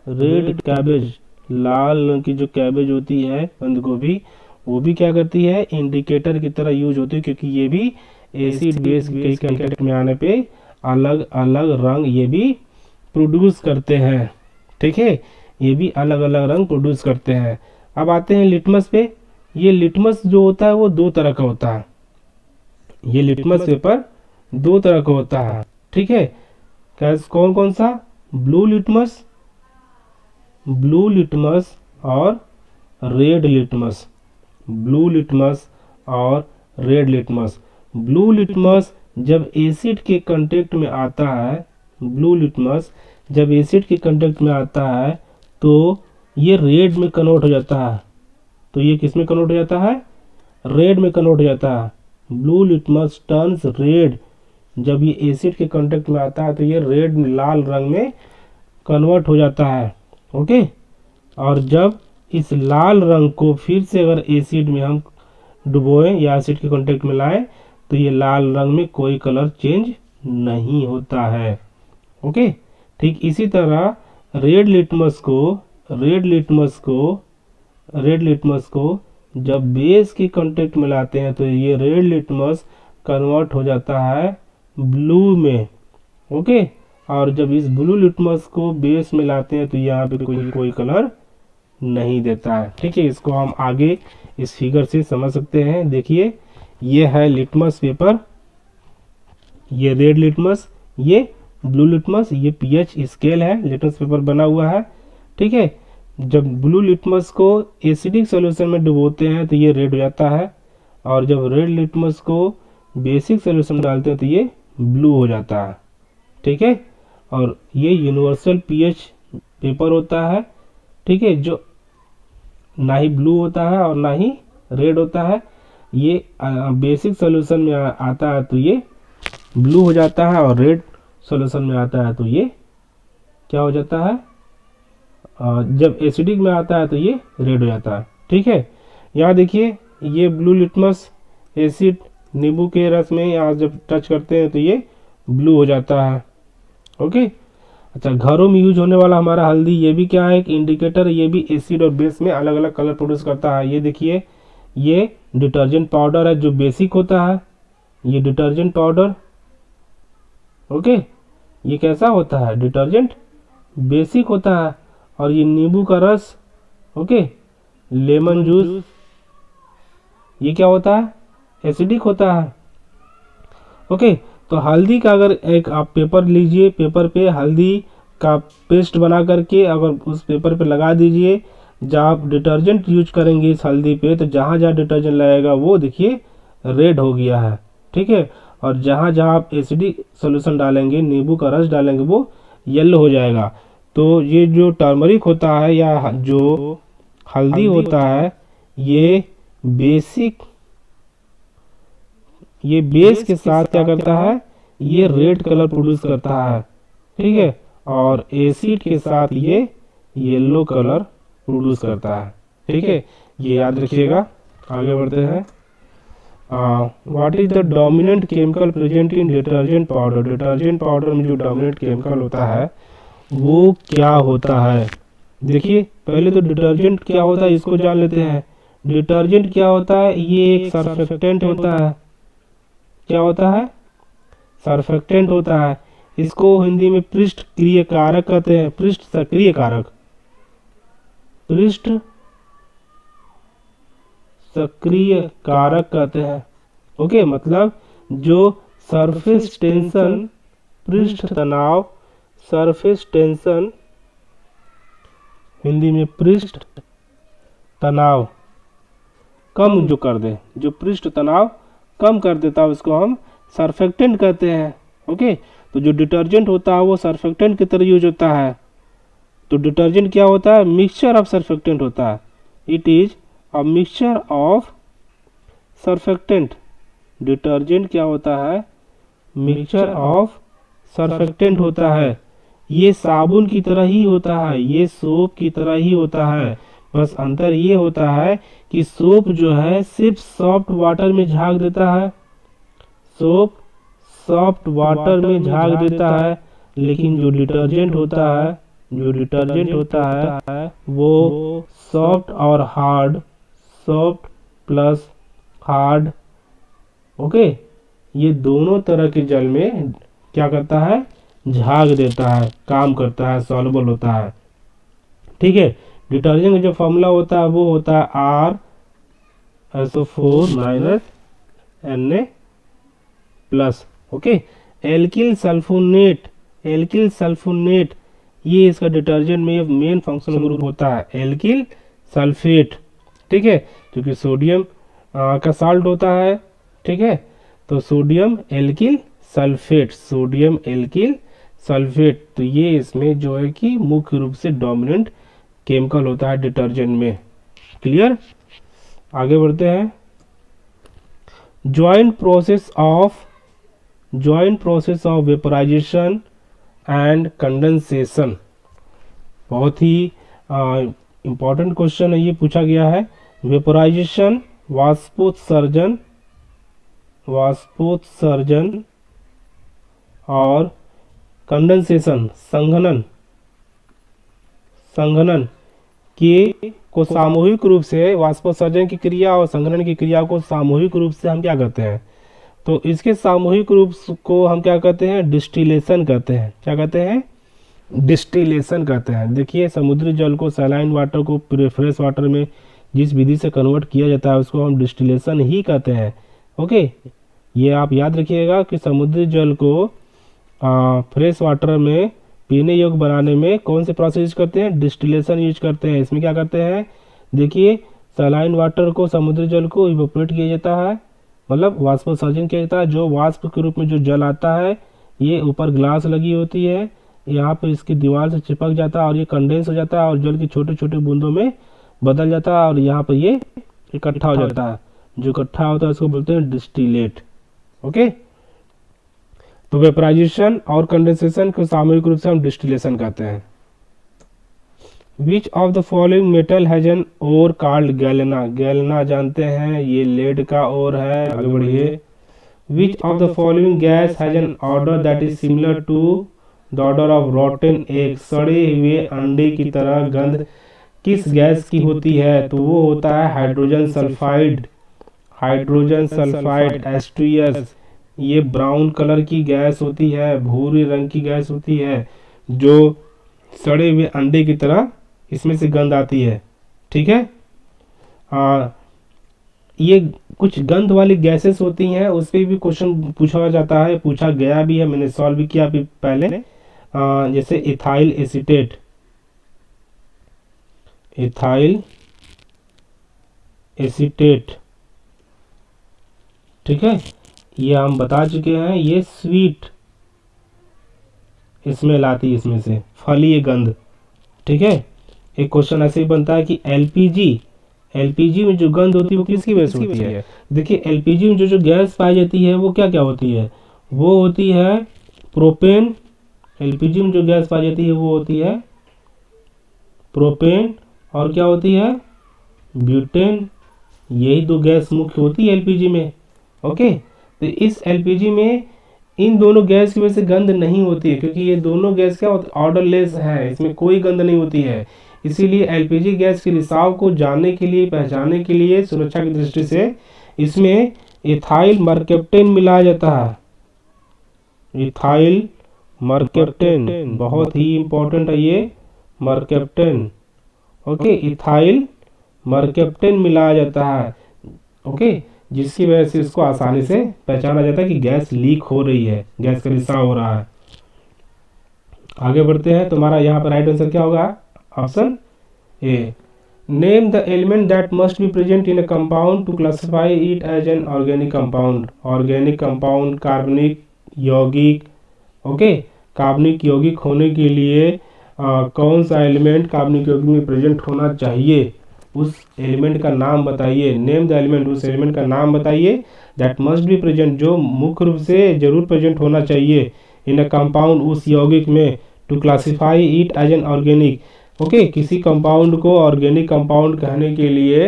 red cabbage, लाल रंग की जो कैबेज होती है बंद गोभी, वो भी क्या करती है? इंडिकेटर की तरह यूज होती है, क्योंकि ये भी एसिड बेस के कांटेक्ट में आने पे अलग अलग रंग ये भी प्रोड्यूस करते हैं, ठीक है। ये भी अलग अलग रंग प्रोड्यूस करते हैं। अब आते हैं लिटमस पे। ये लिटमस जो होता है वो दो तरह का होता है। ये लिटमस पेपर दो तरह का होता है, ठीक है। कौन कौन सा? ब्लू लिटमस, ब्लू लिटमस और रेड लिटमस, ब्लू लिटमस और रेड लिटमस। ब्लू लिटमस जब एसिड के कांटेक्ट में आता है, ब्लू लिटमस जब एसिड के कांटेक्ट में आता है तो ये रेड में कन्वर्ट हो जाता है। तो ये किस में कन्वर्ट हो जाता है? रेड में कन्वर्ट हो जाता है। ब्लू लिटमस टर्न्स रेड, जब ये एसिड के कांटेक्ट में आता है तो ये रेड लाल रंग में कन्वर्ट हो जाता है। ओके, और जब इस लाल रंग को फिर से अगर एसिड में हम डुबोएं या एसिड के कांटेक्ट में लाएं तो ये लाल रंग में कोई कलर चेंज नहीं होता है। ओके, ठीक इसी तरह रेड लिटमस को जब बेस के कांटेक्ट में लाते हैं तो ये रेड लिटमस कन्वर्ट हो जाता है ब्लू में। ओके, और जब इस ब्लू लिटमस को बेस में लाते हैं तो यहाँ पे कोई कलर नहीं देता है, ठीक है। इसको हम आगे इस फिगर से समझ सकते हैं। देखिए ये है लिटमस पेपर, ये रेड लिटमस, ये ब्लू लिटमस, ये पीएच स्केल है, लिटमस पेपर बना हुआ है, ठीक है। जब ब्लू लिटमस को एसिडिक सॉल्यूशन में डुबोते हैं तो ये रेड हो जाता है, और जब रेड लिटमस को बेसिक सॉल्यूशन में डालते हैं तो ये ब्लू हो जाता है, ठीक है। और ये यूनिवर्सल पीएच पेपर होता है, ठीक है, जो ना ही ब्लू होता है और ना ही रेड होता है। ये बेसिक सॉल्यूशन में आता है तो ये ब्लू हो जाता है, और रेड सॉल्यूशन में आता है तो ये क्या हो जाता है, जब एसिडिक में आता है तो ये रेड हो जाता है। ठीक है, यहाँ देखिए ये ब्लू लिटमस एसिड नींबू के रस में यहाँ जब टच करते हैं तो ये ब्लू हो जाता है। ओके, अच्छा, घरों में यूज होने वाला हमारा हल्दी, ये भी क्या है, एक इंडिकेटर, ये भी एसिड और बेस में अलग अलग कलर प्रोड्यूस करता है। ये देखिए, ये डिटर्जेंट पाउडर है जो बेसिक होता है, ये डिटर्जेंट पाउडर। ओके, ये कैसा होता है, डिटर्जेंट बेसिक होता है। और ये नींबू का रस, ओके, लेमन जूस, ये क्या होता है, एसिडिक होता है। ओके, तो हल्दी का अगर एक आप पेपर लीजिए, पेपर पे हल्दी का पेस्ट बना करके अगर उस पेपर पे लगा दीजिए, जहाँ आप डिटर्जेंट यूज करेंगे इस हल्दी पे, तो जहाँ जहाँ डिटर्जेंट लगेगा वो देखिए रेड हो गया है। ठीक है, और जहाँ जहाँ आप एसिडिक सॉल्यूशन डालेंगे, नींबू का रस डालेंगे, वो येलो हो जाएगा। तो ये जो टर्मरिक होता है या जो हल्दी होता है, ये बेसिक, ये बेस के साथ क्या करता है, ये रेड कलर प्रोड्यूस करता है। ठीक है, और एसिड के साथ ये येलो कलर प्रोड्यूस करता है। ठीक है, ये याद रखिएगा। आगे बढ़ते हैं। What is the dominant chemical present in detergent powder. Detergent powder में जो डोमिनेंट केमिकल होता है वो क्या होता है। देखिए, पहले तो डिटर्जेंट क्या होता है इसको जान लेते हैं। डिटर्जेंट क्या होता है, ये एक सर्फेक्टेंट होता है। क्या होता है, सर्फेक्टेंट होता है। इसको हिंदी में पृष्ठ क्रिय कारक कहते हैं, पृष्ठ सक्रिय कारक, पृष्ठ सक्रिय कारक कहते हैं। ओके, मतलब जो सरफेस टेंशन, पृष्ठ तनाव, सरफेस टेंशन, हिंदी में पृष्ठ तनाव कम जो कर दे, जो पृष्ठ तनाव कम कर देता है उसको हम सर्फेक्टेंट कहते हैं। ओके, तो जो डिटर्जेंट होता है वो सर्फेक्टेंट की तरह यूज होता है। तो डिटर्जेंट क्या होता है, मिक्सचर ऑफ सर्फेक्टेंट होता है। It is a mixture of surfactant. Detergent क्या होता है, मिक्सचर ऑफ सर्फेक्टेंट होता है। ये साबुन की तरह ही होता है, ये सोप की तरह ही होता है। बस अंतर ये होता है कि सोप जो है सिर्फ सॉफ्ट वाटर में झाग देता है, सोप सॉफ्ट वाटर में झाग देता है, लेकिन जो डिटर्जेंट होता है, जो डिटर्जेंट होता है वो सॉफ्ट और hard, soft plus hard, okay, ये दोनों तरह के जल में क्या करता है, झाग देता है, काम करता है, सॉल्युबल होता है। ठीक है, डिटर्जेंट का जो फॉर्मूला होता है वो होता है R SO4 Na plus. Okay, alkyl sulphonate, alkyl sulphonate ये इसका डिटर्जेंट में मेन फंक्शनल ग्रुप होता है, एल्किल सल्फेट। ठीक है, क्योंकि सोडियम का साल्ट होता है। ठीक है, तो sodium alkyl sulphate, sodium alkyl sulphate, तो ये इसमें जो है कि मुख्य रूप से डोमिनेंट केमिकल होता है डिटर्जेंट में। क्लियर, आगे बढ़ते हैं। Joint process of vaporisation and condensation, बहुत ही इंपॉर्टेंट क्वेश्चन है, ये पूछा गया है। वेपोराइजेशन वाष्पोत्सर्जन, वाष्पोत्सर्जन और कंडेंसेशन संघनन, संघनन के को सामूहिक रूप से, वाष्पोत्सर्जन की क्रिया और संघनन की क्रिया को सामूहिक रूप से हम क्या कहते हैं, तो इसके सामूहिक रूप को हम क्या कहते हैं, डिस्टिलेशन कहते हैं। क्या कहते हैं, डिस्टिलेशन कहते हैं। देखिए, समुद्री जल को, सैलाइन वाटर को फ्रेश वाटर में जिस विधि से कन्वर्ट किया जाता है उसको हम डिस्टिलेशन ही कहते हैं। ओके, ये आप याद रखिएगा कि समुद्री जल को फ्रेश वाटर में पीने योग्य बनाने में कौन से प्रोसेस यूज करते हैं, डिस्टिलेशन यूज करते हैं। इसमें क्या करते हैं, देखिए, सैलाइन वाटर को, समुद्री जल को इवेपोरेट किया जाता है, मतलब वाष्पोत्सर्जन किया जाता है। जो वाष्प के रूप में जो जल आता है, ये ऊपर ग्लास लगी होती है, यहाँ पर इसकी दीवार से चिपक जाता है और ये कंडेंस हो जाता है और जल की छोटे छोटे बूंदों में बदल जाता है और यहाँ पर ये इकट्ठा हो जाता है। जो इकट्ठा होता है उसको बोलते हैं डिस्टिलेट। ओके, तो वेपराइजेशन और कंडेंसेशन को सामूहिक रूप से हम डिस्टिलेशन कहते हैं। Which of the following metal has an ore called galena. Galena जानते हैं, ये लेड का ओर है। आगे बढ़िए। Which of the following gas has an odour that is similar to the odour of rotten egg. सड़े हुए अंडे की तरह गंध किस गैस की होती है? तो वो होता है hydrogen sulphide. Hydrogen sulphide H2S। ये ब्राउन कलर की गैस होती है, भूरे रंग की गैस होती है, जो सड़े हुए अंडे की तरह इसमें से गंध आती है। ठीक है, ये कुछ गंध वाली गैसेस होती हैं, उस पर भी क्वेश्चन पूछा जाता है, पूछा गया भी है, मैंने सॉल्व भी किया पहले। जैसे इथाइल एसीटेट, इथाइल एसीटेट, ठीक है, ये हम बता चुके हैं, ये स्वीट स्मेल आती है इसमें से, फली गंध। ठीक है, एक क्वेश्चन ऐसे ही बनता है कि एलपीजी में जो गंध होती है वो किसकी वजह से होती है? देखिए, एलपीजी में जो गैस पाई जाती है वो क्या क्या होती है? वो होती है प्रोपेन। एलपीजी में जो गैस पाई जाती है वो होती है प्रोपेन, और क्या होती है? ब्यूटेन। यही दो गैस मुख्य होती है एलपीजी में। ओके, तो इस एलपीजी में इन दोनों गैस की वजह से गंध नहीं होती है, क्योंकि ये दोनों गैस क्या होती है? ऑर्डरलेस है, इसमें कोई गंध नहीं होती है। इसीलिए एलपीजी गैस के रिसाव को जानने के लिए, पहचानने के लिए, सुरक्षा की दृष्टि से इसमें इथाइल मरकेप्टेन मिलाया जाता है। इथाइल मरकेप्टेन बहुत ही इंपॉर्टेंट है ये मरकेप्टेन। ओके, इथाइल मरकेप्टेन मिलाया जाता है। ओके, जिसकी वजह से इसको आसानी से पहचाना जाता है कि गैस लीक हो रही है, गैस का रिसाव हो रहा है। आगे बढ़ते हैं, तुम्हारा यहाँ पर राइट आंसर क्या होगा? Option A. Name the element that must be present in a compound to classify it as an organic compound. Organic compound, कार्बनिक यौगिक। ओके, कार्बनिक यौगिक होने के लिए कौन सा एलिमेंट कार्बनिक यौगिक में प्रेजेंट होना चाहिए? उस एलिमेंट का नाम बताइए। नेम द एलिमेंट, उस एलिमेंट का नाम बताइए दैट मस्ट बी प्रेजेंट, जो मुख्य रूप से जरूर प्रेजेंट होना चाहिए इन अ कंपाउंड, उस यौगिक में, to classify it as an organic. Okay, किसी कंपाउंड को ऑर्गेनिक कंपाउंड कहने के लिए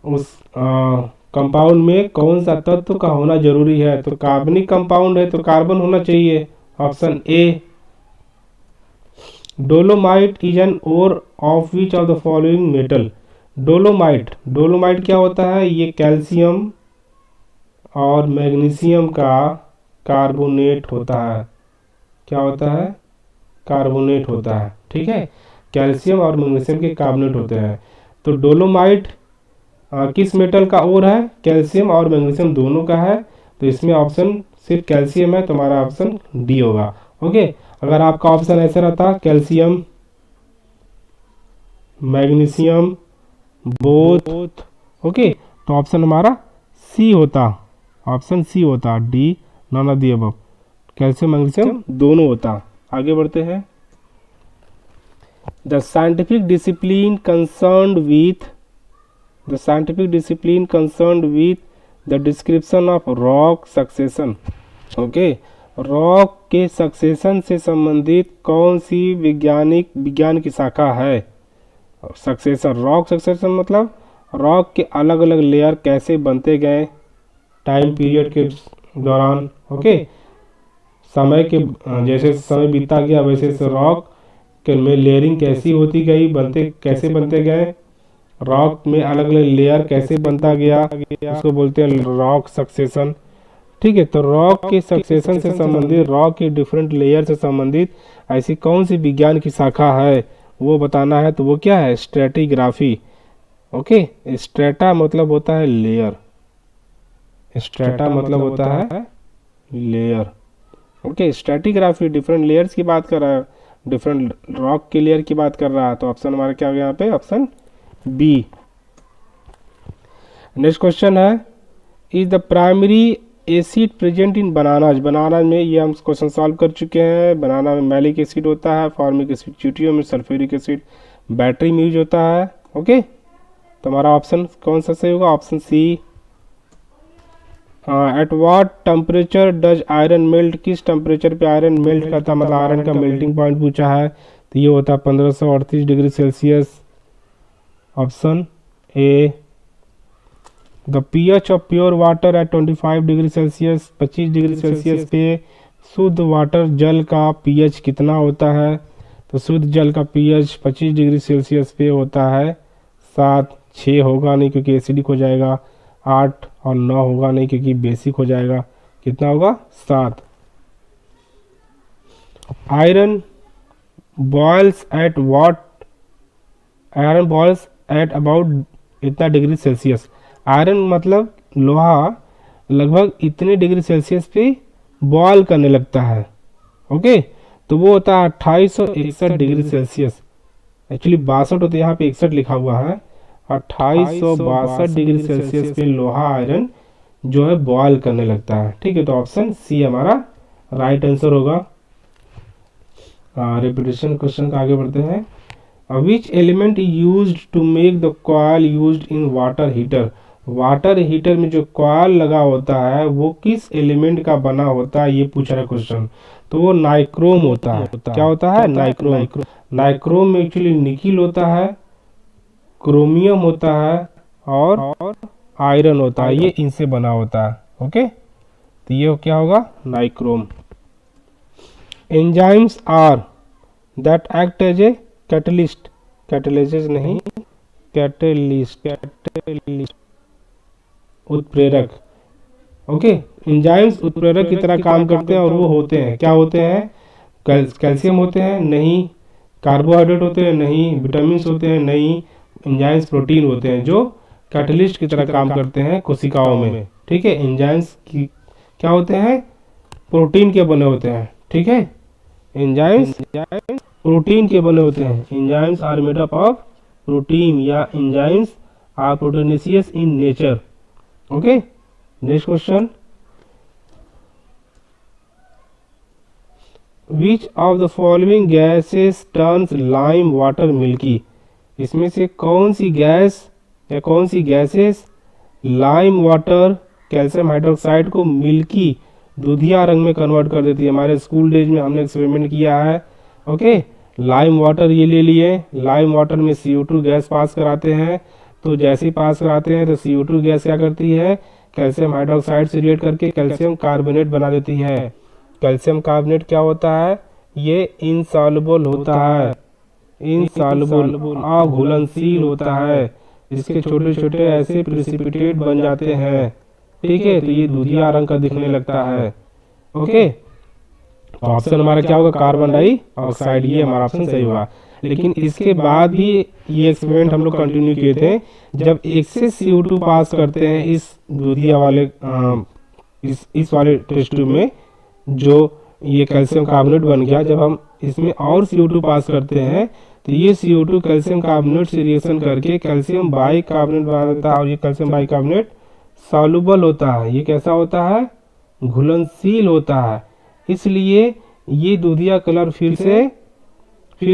उस कंपाउंड में कौन सा तत्व का होना जरूरी है? तो कार्बनिक कंपाउंड है तो कार्बन होना चाहिए, option A. Dolomite is an ore of which of the following metal. Dolomite, dolomite क्या होता है? ये कैल्शियम और मैग्नीशियम का कार्बोनेट होता है। क्या होता है? कार्बोनेट होता है। ठीक है, कैल्शियम और मैग्नीशियम के कार्बोनेट होते हैं। तो डोलोमाइट किस मेटल का ओर है? कैल्शियम और मैग्नीशियम दोनों का है, तो इसमें ऑप्शन सिर्फ कैल्शियम है, तुम्हारा ऑप्शन डी होगा। ओके, अगर आपका ऑप्शन ऐसा रहता कैल्शियम मैग्नीशियम बोथ, ओके, तो ऑप्शन हमारा सी होता, ऑप्शन सी होता, D none of the above, calcium magnesium दोनों होता। आगे बढ़ते हैं। The scientific discipline concerned with, the scientific discipline concerned with the description of rock succession. Okay, rock के सक्सेशन से संबंधित कौन सी विज्ञान की शाखा है? सक्सेशन, रॉक सक्सेशन मतलब रॉक के अलग अलग लेयर कैसे बनते गए टाइम पीरियड के दौरान। ओके, समय के जैसे समय बीता गया वैसे रॉक के में लेयरिंग कैसी होती गई, कैसे बनते गए, रॉक में अलग अलग लेयर कैसे बनता गया, उसको बोलते हैं रॉक सक्सेशन। ठीक है, तो रॉक के सक्सेशन से संबंधित, रॉक के डिफरेंट लेयर से संबंधित ऐसी कौन सी विज्ञान की शाखा है वो बताना है। तो वो क्या है? स्ट्रेटिग्राफी। ओके, स्ट्रेटा मतलब होता है लेयर, स्ट्रेटा मतलब होता है layer. Okay, stratigraphy different layers की बात कर रहा है, डिफरेंट रॉक के लेयर की बात कर रहा है, तो ऑप्शन हमारा क्या हो गया यहाँ पे? Option B. नेक्स्ट क्वेश्चन है, is the primary acid present in bananas. Banana में ये हम क्वेश्चन सॉल्व कर चुके हैं। बनाना में मैलिक एसिड होता है, फॉर्मिक एसिड च्यूटियो में, सल्फ्यूरिक एसिड बैटरी में यूज होता है। ओके, तो हमारा ऑप्शन कौन सा सही होगा? Option C. At what temperature does iron melt, किस टेम्परेचर पे आयरन मेल्ट करता है, मतलब आयरन का मेल्टिंग पॉइंट पूछा है, तो ये होता है 1538 degree Celsius. Option A. The pH of pure water at 25 degree Celsius, 25 degree Celsius पे शुद्ध वाटर जल का पीएच कितना होता है? तो शुद्ध जल का पीएच 25 डिग्री सेल्सियस पे होता है 7। 6 होगा नहीं क्योंकि एसिडिक हो जाएगा, 8 और 9 होगा नहीं क्योंकि बेसिक हो जाएगा। कितना होगा? 7। Iron boils at what, iron boils at about इतना डिग्री सेल्सियस। आयरन मतलब लोहा लगभग इतने डिग्री सेल्सियस पे बॉयल करने लगता है। ओके, तो वो होता है 2861 डिग्री सेल्सियस। एक्चुअली 62 होता है, यहाँ पे 61 लिखा हुआ है। 2862 डिग्री सेल्सियस पे लोहा आयरन जो है बॉयल करने लगता है। ठीक है, तो ऑप्शन सी हमारा राइट आंसर होगा। रिपीटेशन क्वेश्चन का आगे बढ़ते हैं। Which element used to make the coil used in water heater, water heater में जो कॉइल लगा होता है वो किस एलिमेंट का बना होता है, ये पूछ रहा है क्वेश्चन। तो वो नाइक्रोम होता है। क्या होता है? नाइक्रोम। नाइक्रोम में एक्चुअली निकिल होता है, क्रोमियम होता है और आयरन होता है, ये इनसे बना होता है। ओके, तो ये क्या होगा? Nichrome. Enzymes are that act as a catalyst, catalyst नहीं, कैटलिस्ट, उत्प्रेरक। ओके, एंजाइम्स उत्प्रेरक की तरह काम करते हैं और वो होते हैं, क्या होते हैं? कैल्शियम होते हैं? नहीं। कार्बोहाइड्रेट होते हैं? नहीं। विटामिन होते हैं? नहीं। एंजाइम्स प्रोटीन होते हैं जो कैटलिस्ट की तरह काम करते हैं कोशिकाओं में। ठीक है, एंजाइम्स की क्या होते हैं? प्रोटीन के बने होते हैं। ठीक है, एंजाइम्स प्रोटीन के बने होते हैं। Enzymes are made up of protein या enzymes are proteinaceous in nature. Okay, next question. Which of the following gases turns lime water milky, इसमें से कौन सी गैस या कौन सी gases lime water calcium hydroxide को मिल्की दूधिया रंग में कन्वर्ट कर देती है? हमारे स्कूल डेज में हमने एक्सपेरिमेंट किया है। ओके, लाइम वाटर ये ले लिए, लाइम वाटर में CO2 गैस पास कराते हैं, तो जैसे ही पास कराते हैं तो CO2 गैस क्या करती है? कैल्शियम हाइड्रोक्साइड से रिएक्ट करके कैल्शियम कार्बोनेट बना देती है। कैल्शियम कार्बोनेट क्या होता है? ये इनसॉल्युबल होता है, इनसॉल्युबल अघुलनशील होता है। इसके छोटे छोटे ऐसे प्रेसिपिटेट बन जाते हैं। ठीक है, तो ये दूधिया रंग का दिखने लगता है। ओके, तो ऑप्शन हमारा क्या होगा? कार्बन डाइऑक्साइड, ये हमारा ऑप्शन सही होगा। लेकिन इसके बाद भी ये एक्सपेरिमेंट हम लोग कंटिन्यू किए थे। जब एक्सेस CO2 पास करते हैं इस दूधिया वाले इस वाले टेस्ट ट्यूब में, जो ये कैल्शियम कार्बोनेट बन गया, जब हम इसमें और CO2 पास करते हैं तो ये CO2 कैल्शियम कार्बोनेट से रिएक्शन करके कैल्शियम बाइकार्बोनेट बना देता है और ये कैल्शियम बाइकार्बोनेट सॉल्युबल होता है। ये कैसा होता है? घुलनशील होता है। इसलिए ये दूधिया कलर फिर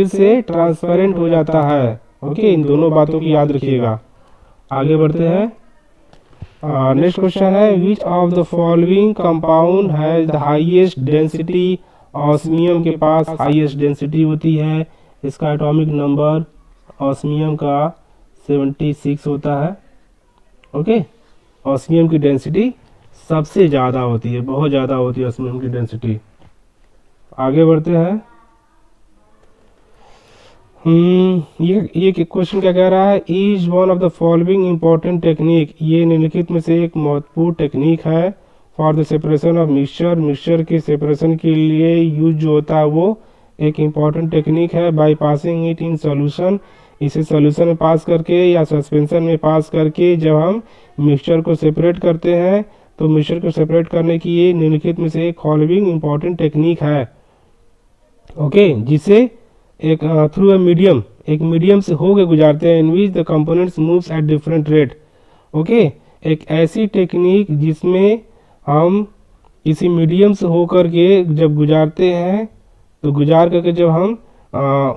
से ट्रांसपेरेंट हो जाता है। ओके, इन दोनों बातों की याद रखिएगा। आगे बढ़ते हैं। नेक्स्ट क्वेश्चन है, which of the following compound has the highest density? Osmium के पास हाईएस्ट डेंसिटी होती है। इसका एटॉमिक नंबर ऑस्मियम का 76 होता है। ओके, ऑस्मियम की डेंसिटी सबसे ज़्यादा होती है, बहुत ज़्यादा होती है ऑस्मियम की डेंसिटी। आगे बढ़ते हैं। ये क्वेश्चन क्या कह रहा है? Is one of the following important technique, ये निम्नलिखित में से एक महत्वपूर्ण टेक्निक है for the separation of mixture, mixture के सेपरेशन के लिए यूज जो होता है वो एक इम्पॉर्टेंट टेक्निक है। By passing it in solution, इसे सॉल्यूशन में पास करके या सस्पेंशन में पास करके जब हम मिक्सचर को सेपरेट करते हैं तो मिक्सचर को सेपरेट करने की ये निम्नलिखित में से एक फॉलोइंग इंपॉर्टेंट टेक्निक है। ओके, जिसे एक थ्रू ए मीडियम, एक मीडियम से होके गुजारते हैं, in which the components moves at different rate. Okay, एक ऐसी टेक्निक जिसमें हम किसी मीडियम से होकर के जब गुजारते हैं तो गुजार करके जब हम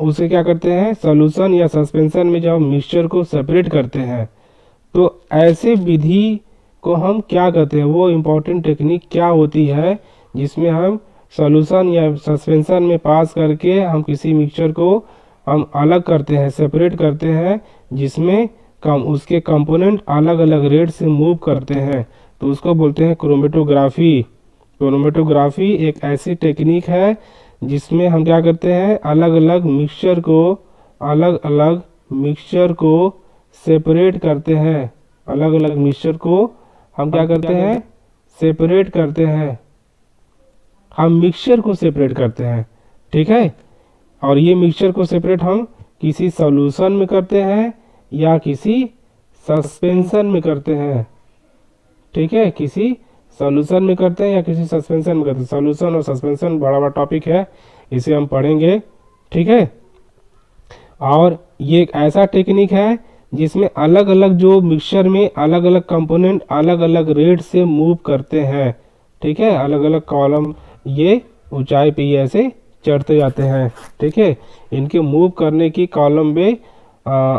उसे क्या करते हैं? सॉल्यूशन या सस्पेंशन में जब हम मिक्सचर को सेपरेट करते हैं तो ऐसे विधि को हम क्या कहते हैं, वो इम्पोर्टेंट टेक्निक क्या होती है जिसमें हम सॉल्यूशन या सस्पेंशन में पास करके हम किसी मिक्सचर को हम अलग करते हैं, सेपरेट करते हैं, जिसमें उसके कंपोनेंट अलग अलग रेट से मूव करते हैं, तो उसको बोलते हैं क्रोमेटोग्राफी। क्रोमेटोग्राफी एक ऐसी टेक्निक है जिसमें हम क्या करते हैं, अलग अलग मिक्सचर को सेपरेट करते हैं, अलग अलग मिक्सचर को हम क्या करते हैं, सेपरेट करते हैं, हम मिक्सचर को सेपरेट करते हैं, ठीक है। और ये मिक्सचर को सेपरेट हम किसी सॉल्यूशन में करते हैं या किसी सस्पेंशन में करते हैं, ठीक है, किसी सॉल्यूशन में करते हैं या किसी सस्पेंशन में करते हैं। सॉल्यूशन और सस्पेंशन बड़ा बड़ा टॉपिक है, इसे हम पढ़ेंगे, ठीक है। और ये एक ऐसा टेक्निक है जिसमें अलग अलग जो मिक्सचर में अलग अलग कंपोनेंट अलग अलग रेट से मूव करते हैं, ठीक है, अलग अलग कॉलम ये ऊंचाई पे ऐसे चढ़ते जाते हैं, ठीक है। इनके मूव करने की कॉलम में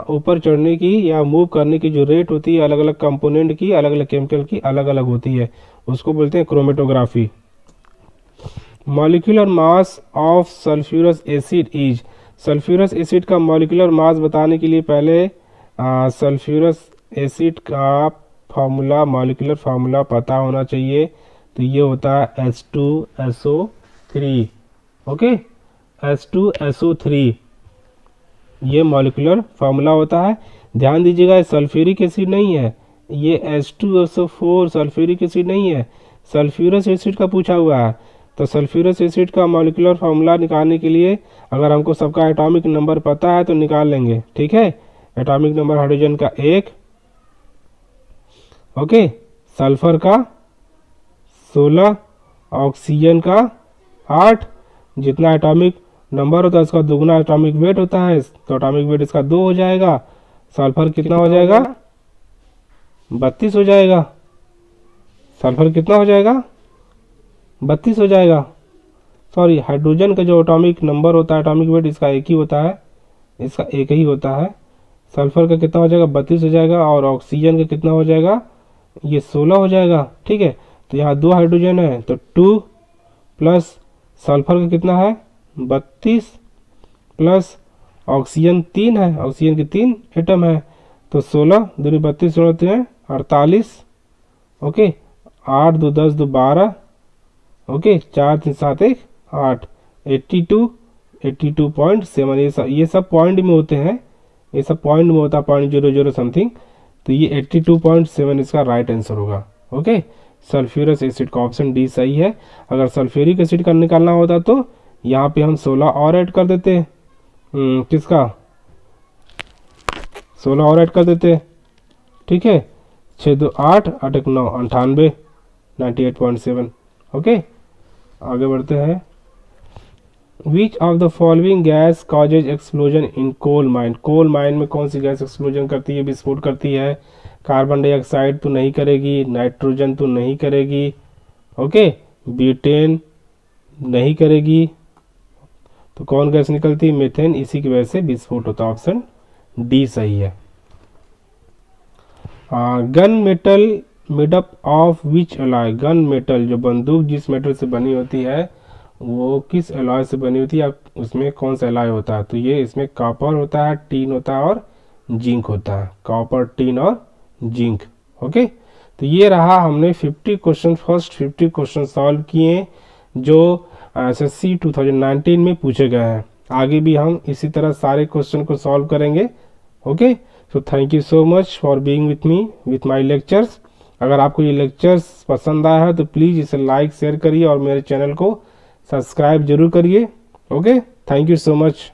ऊपर चढ़ने की या मूव करने की जो रेट होती है अलग अलग कंपोनेंट की, अलग अलग केमिकल की अलग अलग होती है, उसको बोलते हैं chromatography. Molecular mass of sulphurous acid is, sulphurous acid का मॉलिक्यूलर मास बताने के लिए पहले सल्फ्यूरस एसिड का फार्मूला, मॉलिक्यूलर फार्मूला पता होना चाहिए। तो ये होता है H2SO3, ओके, H2SO3 ये मॉलिक्यूलर फार्मूला होता है। ध्यान दीजिएगा सल्फ्यूरिक एसिड नहीं है, ये H2SO4 सल्फ्यूरिक एसिड नहीं है, सल्फ्यूरस एसिड का पूछा हुआ है। तो सल्फ्यूरस एसिड का मॉलिक्यूलर फार्मूला निकालने के लिए अगर हमको सबका एटॉमिक नंबर पता है तो निकाल लेंगे, ठीक है। एटॉमिक नंबर हाइड्रोजन का 1, ओके, सल्फर का 16, ऑक्सीजन का 8, जितना एटॉमिक नंबर होता है उसका दुगना एटॉमिक वेट होता है, तो एटॉमिक वेट इसका 2 हो जाएगा। सल्फर कितना हो जाएगा, 32 हो जाएगा। सल्फर कितना हो जाएगा, 32 हो जाएगा। सॉरी, हाइड्रोजन का जो एटॉमिक नंबर होता है, एटॉमिक वेट इसका 1 ही होता है, इसका 1 ही होता है। सल्फर का कितना हो जाएगा, 32 हो जाएगा। और ऑक्सीजन का कितना हो जाएगा, ये 16 हो जाएगा, ठीक है। तो यहाँ 2 हाइड्रोजन है तो 2 प्लस सल्फर का कितना है 32 प्लस ऑक्सीजन 3 है, ऑक्सीजन के 3 एटम है, तो 16 दूनी 32 होते हैं 48, ओके, 8 2 10 2 12, ओके, 4 3 7 1 8, 82.7, ये सब पॉइंट में होते हैं, ये सब पॉइंट में होता है 0.00 समथिंग, तो ये 82.7 इसका राइट आंसर होगा, ओके। सल्फ्यूरस एसिड का ऑप्शन डी सही है। अगर सल्फ्यूरिक एसिड का निकालना होता तो यहाँ पे हम 16 और ऐड कर देते, किसका 16 और ऐड कर देते, ठीक है। 6 2 8 8 1 9 98, 98.7, ओके। आगे बढ़ते हैं। Which of the following gas causes explosion in coal mine, coal mine में कौन सी गैस एक्सप्लोजन करती है, विस्फोट करती है। कार्बन डाइऑक्साइड तो नहीं करेगी, नाइट्रोजन तो नहीं करेगी, ओके, ब्यूटेन नहीं करेगी, तो कौन गैस निकलती है, मीथेन, इसी की वजह से विस्फोट होता है। ऑप्शन डी सही है। Gun metal made up of which alloy, gun metal जो बंदूक जिस मेटल से बनी होती है वो किस एलॉय से बनी होती है, उसमें कौन सा एलॉय होता है, तो ये इसमें कॉपर होता है, टीन होता है और जिंक होता है, कॉपर, टीन और जिंक, ओके। तो ये रहा, हमने 50 क्वेश्चन, फर्स्ट 50 क्वेश्चन सॉल्व किए जो एसएससी 2019 में पूछे गए हैं। आगे भी हम इसी तरह सारे क्वेश्चन को सॉल्व करेंगे, okay. So thank you so much for being with me with my lectures. अगर आपको ये लेक्चर्स पसंद आया है तो प्लीज़ इसे लाइक शेयर करिए और मेरे चैनल को सब्सक्राइब जरूर करिए, okay. Thank you so much.